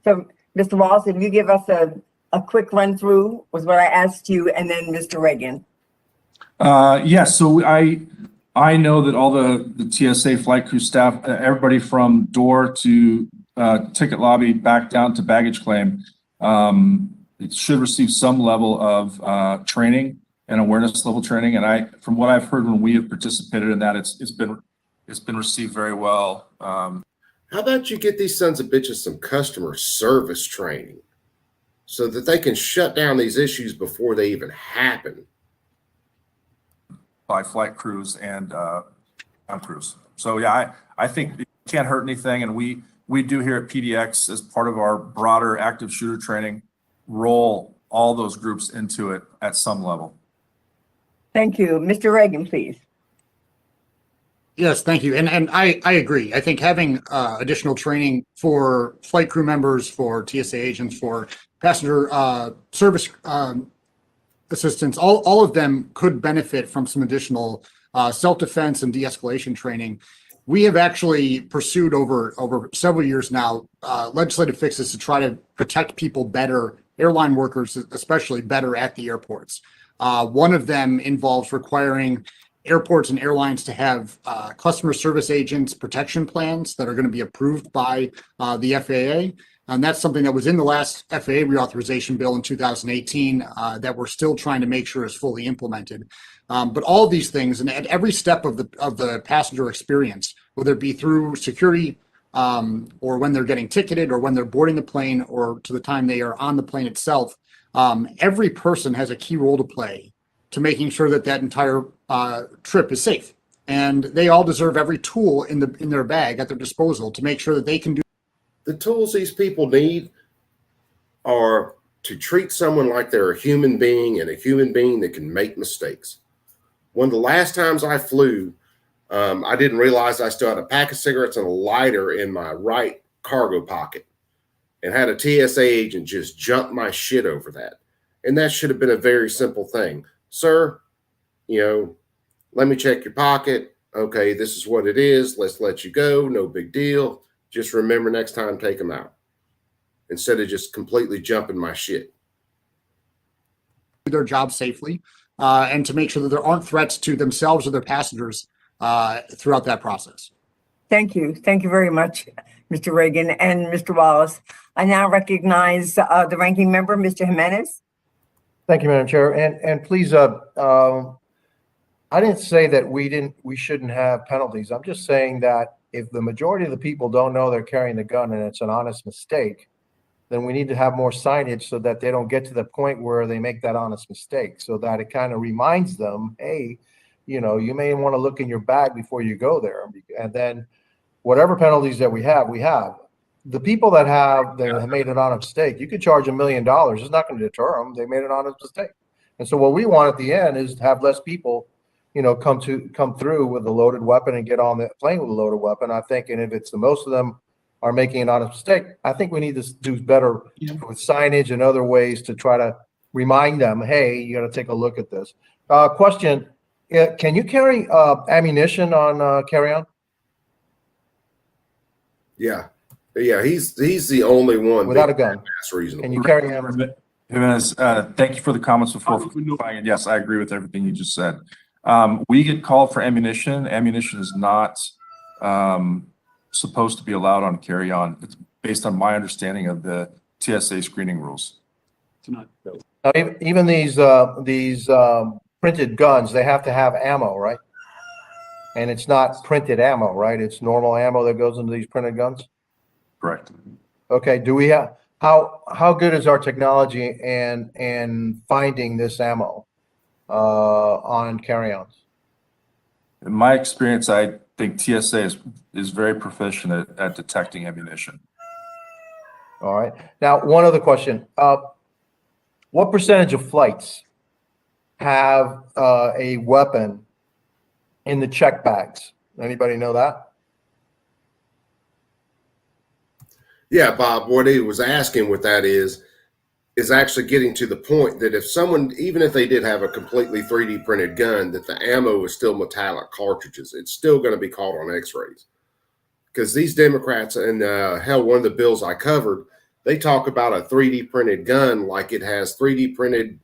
So, Mr. Wallace, if you give us a quick run through was what I asked you, and then Mr. Reagan. Yes, so I know that all the TSA flight crew staff, everybody from door to ticket lobby back down to baggage claim, it should receive some level of training and awareness level training. And from what I've heard when we have participated in that, it's been received very well. How about you get these sons of bitches some customer service training so that they can shut down these issues before they even happen? By flight crews and ground crews. So yeah, I think it can't hurt anything. And we do here at PDX, as part of our broader active shooter training, roll all those groups into it at some level. Thank you. Mr. Reagan, please. Yes, thank you. And I agree. I think having additional training for flight crew members, for TSA agents, for passenger service assistants, all of them could benefit from some additional self-defense and de-escalation training. We have actually pursued over several years now legislative fixes to try to protect people better, airline workers especially, better at the airports. One of them involves requiring airports and airlines to have customer service agents protection plans that are going to be approved by the FAA. And that's something that was in the last FAA reauthorization bill in 2018 that we're still trying to make sure is fully implemented. But all of these things, and at every step of the passenger experience, whether it be through security or when they're getting ticketed or when they're boarding the plane or to the time they are on the plane itself, every person has a key role to play to making sure that that entire trip is safe. And they all deserve every tool in their bag at their disposal to make sure that they can do. The tools these people need are to treat someone like they're a human being and a human being that can make mistakes. One of the last times I flew, I didn't realize I still had a pack of cigarettes and a lighter in my right cargo pocket and had a TSA agent just jump my shit over that. And that should have been a very simple thing. Sir, let me check your pocket. Okay, this is what it is. Let's let you go. No big deal. Just remember next time, take them out instead of just completely jumping my shit. Their job safely and to make sure that there aren't threats to themselves or their passengers throughout that process. Thank you. Thank you very much, Mr. Reagan and Mr. Wallace. I now recognize the ranking member, Mr. Jimenez. Thank you, Madam Chair. And please, I didn't say that we shouldn't have penalties. I'm just saying that if the majority of the people don't know they're carrying the gun and it's an honest mistake, then we need to have more signage so that they don't get to the point where they make that honest mistake, so that it kind of reminds them, hey, you may want to look in your bag before you go there. And then whatever penalties that we have. The people that have made an honest mistake, you could charge $1 million. It's not going to deter them. They made an honest mistake. And so what we want at the end is to have less people come through with a loaded weapon and get on the plane with a loaded weapon. I think, and if it's most of them are making an honest mistake, I think we need to do better with signage and other ways to try to remind them, hey, you got to take a look at this. Question: can you carry ammunition on carry-on? Yeah, he's the only one without a gun. That's reasonable. Can you carry ammunition? Thank you for the comments before. Yes, I agree with everything you just said. We get called for ammunition. Ammunition is not supposed to be allowed on carry-on. It's based on my understanding of the TSA screening rules. It's not. Even these printed guns, they have to have ammo, right? And it's not printed ammo, right? It's normal ammo that goes into these printed guns. Correct. Okay. Do we have how good is our technology and finding this ammo on carry-ons? In my experience, I think TSA is very proficient at detecting ammunition. All right. Now, one other question. What percentage of flights have a weapon in the check bags? Anybody know that? Yeah, Bob, what he was asking with that is actually getting to the point that if someone, even if they did have a completely 3D printed gun, that the ammo is still metallic cartridges. It's still going to be caught on x-rays. Because these Democrats, and hell, one of the bills I covered, they talk about a 3D printed gun like it has 3D printed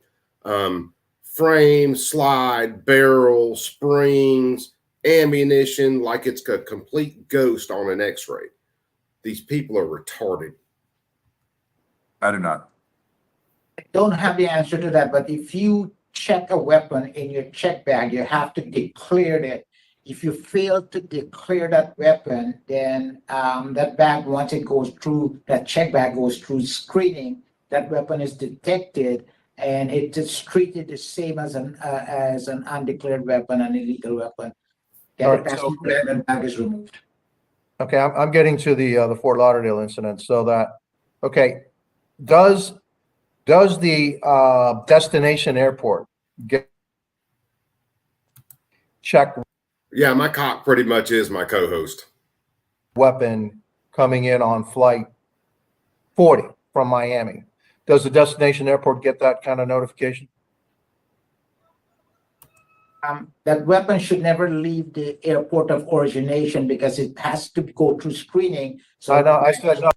frame, slide, barrel, springs, ammunition, like it's a complete ghost on an x-ray. These people are retarded. I do not. I don't have the answer to that, but if you check a weapon in your check bag, you have to declare it. If you fail to declare that weapon, then that bag, once it goes through, that check bag goes through screening, that weapon is detected, and it's treated the same as an undeclared weapon, an illegal weapon. All right, so the bag is removed. Okay, I'm getting to the Fort Lauderdale incident. So that, okay, does the destination airport get check Yeah, my cock pretty much is my co-host. Weapon coming in on flight 40 from Miami. Does the destination airport get that kind of notification? That weapon should never leave the airport of origination because it has to go through screening. So I know, I said no.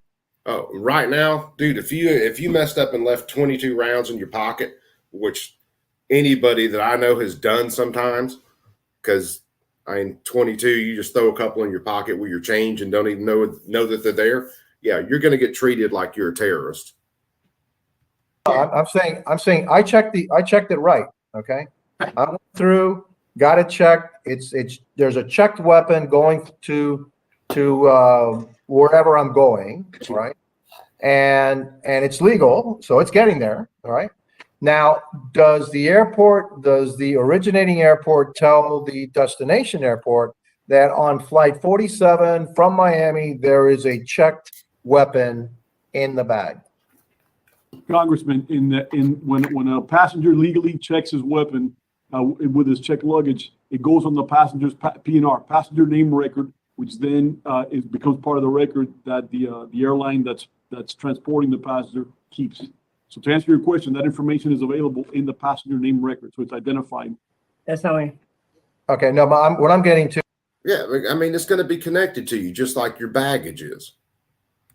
Oh, right now, dude, if you messed up and left 22 rounds in your pocket, which anybody that I know has done sometimes, because I mean 22, you just throw a couple in your pocket with your change and don't even know that they're there. Yeah, you're going to get treated like you're a terrorist. I'm saying I checked it right. Okay. I went through, got it checked. There's a checked weapon going to wherever I'm going, right? And it's legal, so it's getting there, all right? Now, does the originating airport tell the destination airport that on flight 47 from Miami, there is a checked weapon in the bag? Congressman, when a passenger legally checks his weapon with his checked luggage, it goes on the passenger's PNR, passenger name record, which then becomes part of the record that the airline that's transporting the passenger keeps. So to answer your question, that information is available in the passenger name record, so it's identified. That's how I. Okay, no, but what I'm getting to Yeah, I mean, it's going to be connected to you just like your baggage is.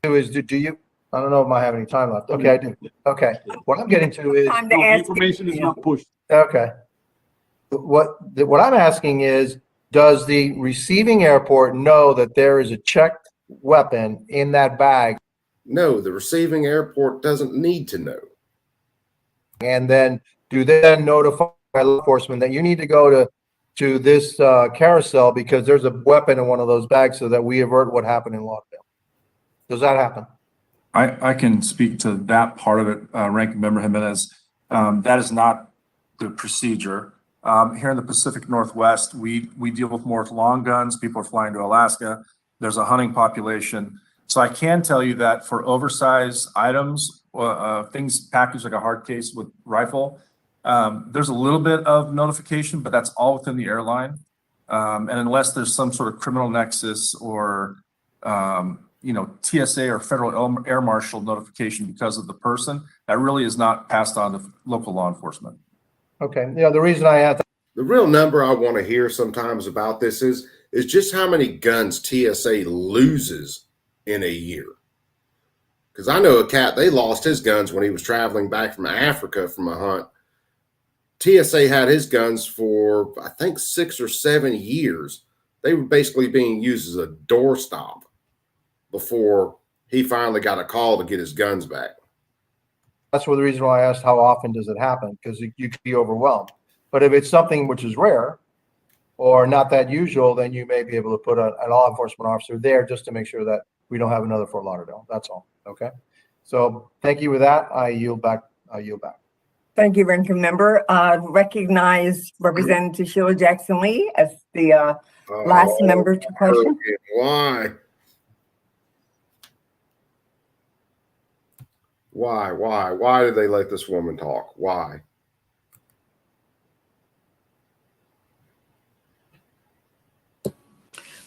is, do you? I don't know if I have any time left. Okay, I do. Okay, what I'm getting to is Time to No, the ask. information is not pushed. okay. What I'm asking is, does the receiving airport know that there is a checked weapon in that bag? No, the receiving airport doesn't need to know. And then do they then notify law enforcement that you need to go to this carousel because there's a weapon in one of those bags so that we avert what happened in Lauderdale? Does that happen? I can speak to that part of it, Ranking Member Jimenez. That is not the procedure. Here in the Pacific Northwest, we deal with more with long guns. People are flying to Alaska. There's a hunting population. So I can tell you that for oversized items, things packaged like a hard case with rifle, there's a little bit of notification, but that's all within the airline. And unless there's some sort of criminal nexus or TSA or federal air marshal notification because of the person, that really is not passed on to local law enforcement. Okay. Yeah, the reason I had The real number I want to hear sometimes about this is just how many guns TSA loses in a year. Because I know a cat, they lost his guns when he was traveling back from Africa from a hunt. TSA had his guns for, I think, 6 or 7 years. They were basically being used as a doorstop before he finally got a call to get his guns back. That's the reason why I asked how often does it happen, because you could be overwhelmed. But if it's something which is rare or not that usual, then you may be able to put a law enforcement officer there just to make sure that we don't have another Fort Lauderdale. That's all. Okay. So thank you with that. I yield back. Thank you, Ranking Member. Recognize Representative Sheila Jackson Lee as the last member to question. Why? Why did they let this woman talk? Why?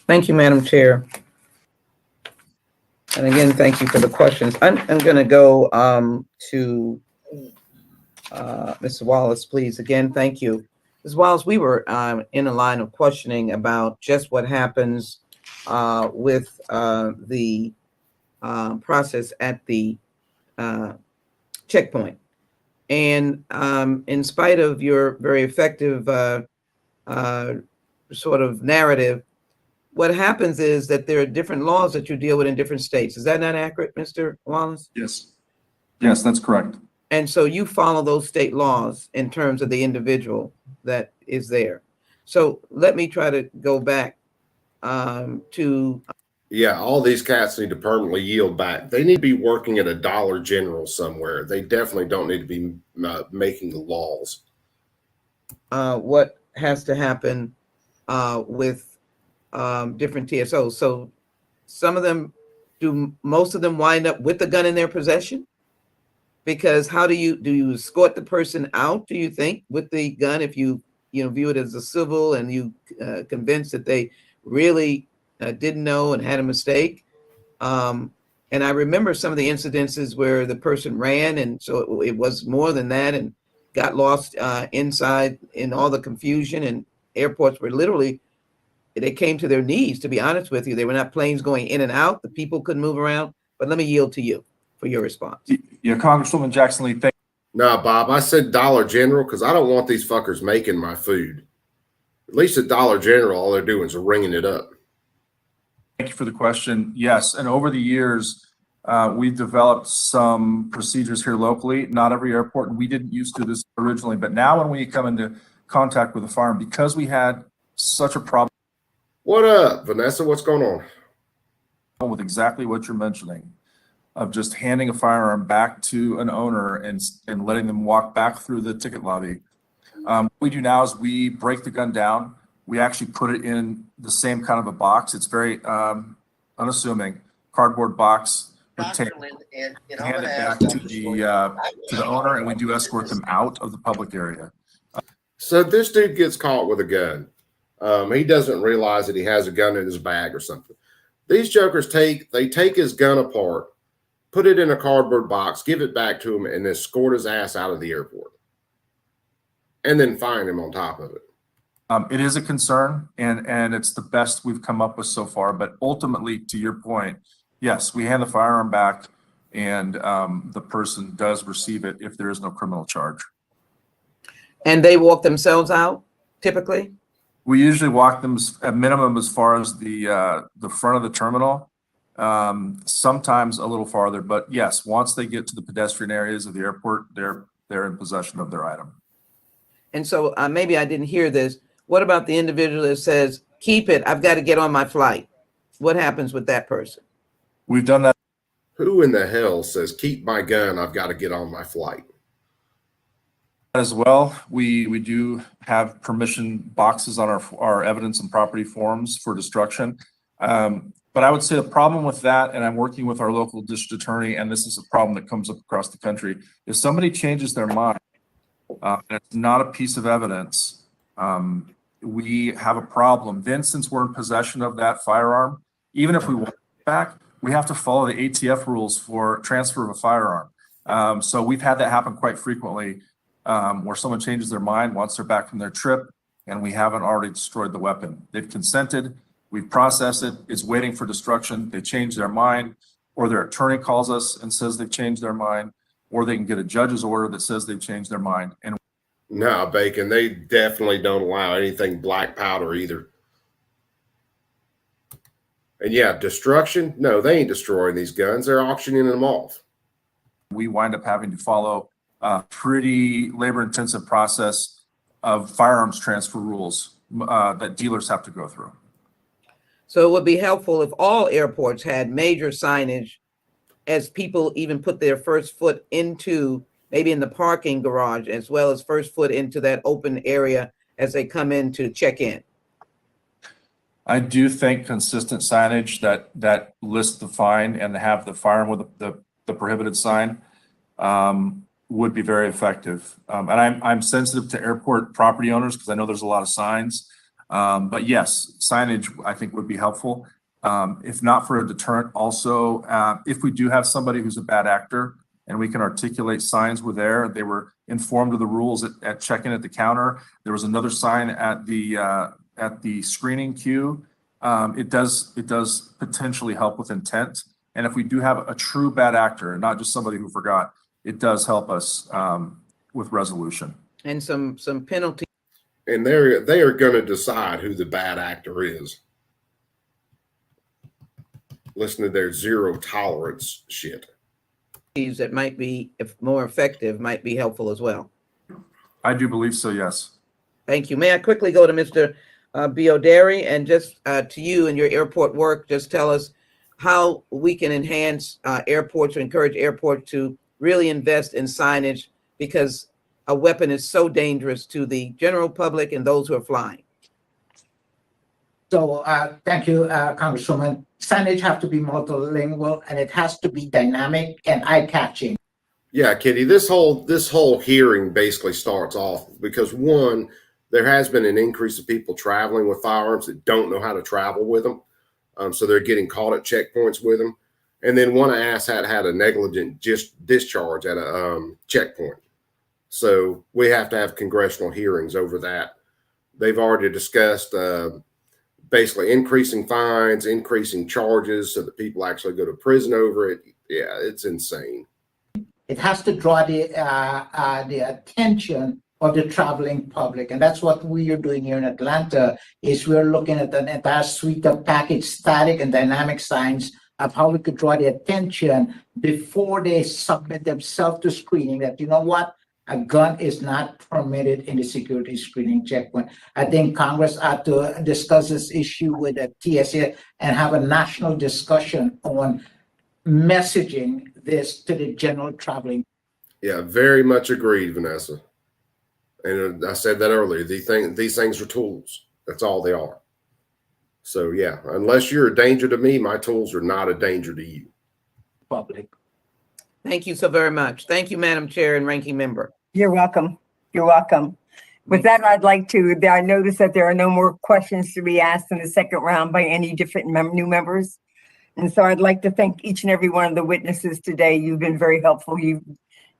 Thank you, Madam Chair. And again, thank you for the questions. I'm going to go to Mr. Wallace, please. Again, thank you. Ms. Wallace, we were in a line of questioning about just what happens with the process at the checkpoint. And in spite of your very effective sort of narrative, what happens is that there are different laws that you deal with in different states. Is that not accurate, Mr. Wallace? Yes. Yes, that's correct. And so you follow those state laws in terms of the individual that is there. So let me try to go back to. Yeah, all these cats need to permanently yield back. They need to be working at a Dollar General somewhere. They definitely don't need to be making the laws. What has to happen with different TSOs. So some of them, do most of them wind up with the gun in their possession? Because how do you escort the person out, do you think, with the gun if you view it as a civil, and you convinced that they really didn't know and had a mistake. And I remember some of the incidences where the person ran, and so it was more than that, and got lost inside in all the confusion. And airports were literally, they came to their knees, to be honest with you. They were not planes going in and out. The people couldn't move around. But let me yield to you for your response. Yeah, Congresswoman Jackson Lee, thank Nah, Bob, I said Dollar General because I don't want these fuckers making my food. At least at Dollar General, all they're doing is ringing it up. you for the question. Yes, and over the years, we've developed some procedures here locally. Not every airport, and we didn't used to this originally, but now when we come into contact with a firearm, because we had such a problem. What up, Vanessa? What's going on? With exactly what you're mentioning, of just handing a firearm back to an owner and letting them walk back through the ticket lobby. What we do now is we break the gun down. We actually put it in the same kind of a box. It's very unassuming, cardboard box with tape. Hand it back to the owner, and we do escort them out of the public area. So this dude gets caught with a gun. He doesn't realize that he has a gun in his bag or something. These jokers take his gun apart, put it in a cardboard box, give it back to him, and escort his ass out of the airport. And then fine him on top of it. It is a concern, and it's the best we've come up with so far. But ultimately, to your point, yes, we hand the firearm back, and the person does receive it if there is no criminal charge. And they walk themselves out, typically? We usually walk them at minimum as far as the front of the terminal, sometimes a little farther. But yes, once they get to the pedestrian areas of the airport, they're in possession of their item. And so maybe I didn't hear this. What about the individual that says, keep it, I've got to get on my flight? What happens with that person? We've done that. Who in the hell says, keep my gun, I've got to get on my flight? As well, we do have permission boxes on our evidence and property forms for destruction. But I would say the problem with that, and I'm working with our local district attorney, and this is a problem that comes up across the country, if somebody changes their mind, and it's not a piece of evidence, we have a problem. Then since we're in possession of that firearm, even if we want it back, we have to follow the ATF rules for transfer of a firearm. So we've had that happen quite frequently, where someone changes their mind once they're back from their trip and we haven't already destroyed the weapon. They've consented, we've processed it, it's waiting for destruction, they change their mind, or their attorney calls us and says they've changed their mind, or they can get a judge's order that says they've changed their mind. And No, Bacon, they definitely don't allow anything black powder either. And yeah, destruction, no, they ain't destroying these guns, they're auctioning them off. we wind up having to follow a pretty labor-intensive process of firearms transfer rules that dealers have to go through. So it would be helpful if all airports had major signage as people even put their first foot into, maybe in the parking garage, as well as first foot into that open area as they come in to check in. I do think consistent signage that lists the fine and have the firearm with the prohibited sign would be very effective. And I'm sensitive to airport property owners because I know there's a lot of signs. But yes, signage I think would be helpful. If not for a deterrent, also, if we do have somebody who's a bad actor and we can articulate signs were there, they were informed of the rules at check-in at the counter. There was another sign at the screening queue. It does potentially help with intent. And if we do have a true bad actor, not just somebody who forgot, it does help us with resolution. And some penalty. And they are going to decide who the bad actor is. Listen to their zero tolerance shit. That might be, if more effective, might be helpful as well. I do believe so, yes. Thank you. May I quickly go to Mr. Bioderi, and just to you and your airport work, just tell us how we can enhance airports or encourage airports to really invest in signage, because a weapon is so dangerous to the general public and those who are flying. So thank you, Congresswoman. Signage have to be multilingual, and it has to be dynamic and eye-catching. Yeah, Kitty, this whole hearing basically starts off because one, there has been an increase of people traveling with firearms that don't know how to travel with them. So they're getting caught at checkpoints with them. And then one asshat had a negligent discharge at a checkpoint. So we have to have congressional hearings over that. They've already discussed basically increasing fines, increasing charges so that people actually go to prison over it. Yeah, it's insane. It has to draw the attention of the traveling public. And that's what we are doing here in Atlanta, is we're looking at an entire suite of package static and dynamic signs of how we could draw the attention before they submit themselves to screening that, you know what, a gun is not permitted in the security screening checkpoint. I think Congress ought to discuss this issue with the TSA and have a national discussion on messaging this to the general traveling. Yeah, very much agreed, Vanessa. And I said that earlier. These things are tools. That's all they are. So yeah, unless you're a danger to me, my tools are not a danger to you. Public. Thank you so very much. Thank you, Madam Chair and Ranking Member. You're welcome. You're welcome. With that, I'd like to, I noticed that there are no more questions to be asked in the second round by any different new members. And so I'd like to thank each and every one of the witnesses today. You've been very helpful. You've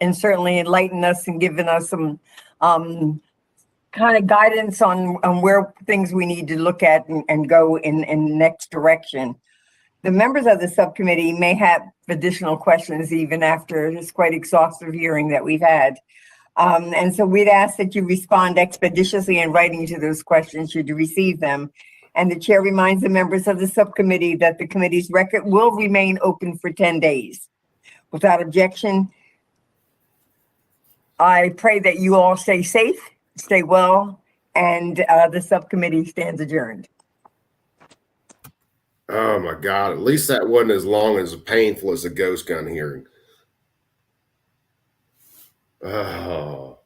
and certainly enlightened us and given us some kind of guidance on where things we need to look at and go in the next direction. The members of the subcommittee may have additional questions even after this quite exhaustive hearing that we've had. And so we'd ask that you respond expeditiously in writing to those questions should you receive them. And the chair reminds the members of the subcommittee that the committee's record will remain open for 10 days. Without objection, I pray that you all stay safe, stay well, and the subcommittee stands adjourned. Oh my God, at least that wasn't as long as painful as a ghost gun hearing. Oh.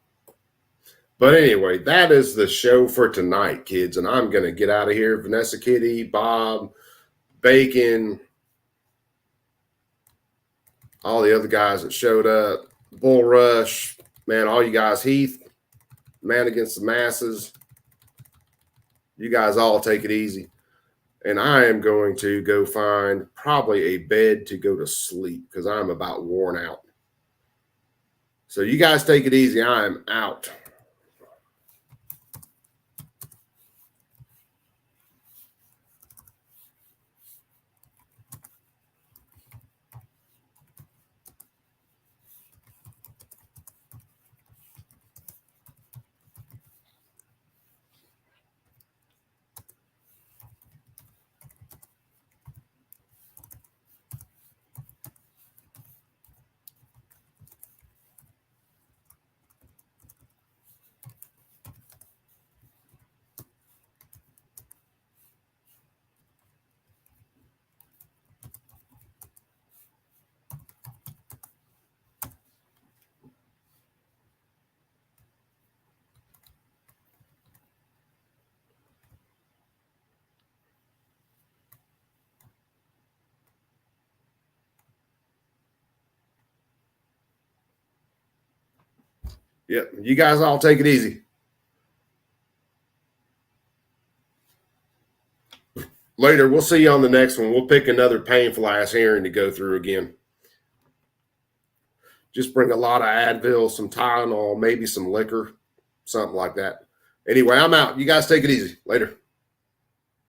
But anyway, that is the show for tonight, kids. And I'm going to get out of here. Vanessa, Kitty, Bob, Bacon, all the other guys that showed up, Bull Rush, man, all you guys, Heath, Man Against the Masses. You guys all take it easy. And I am going to go find probably a bed to go to sleep because I'm about worn out. So you guys take it easy. I am out. Yep. You guys all take it easy. Later, we'll see you on the next one. We'll pick another painful ass hearing to go through again. Just bring a lot of Advil, some Tylenol, maybe some liquor, something like that. Anyway, I'm out. You guys take it easy. Later.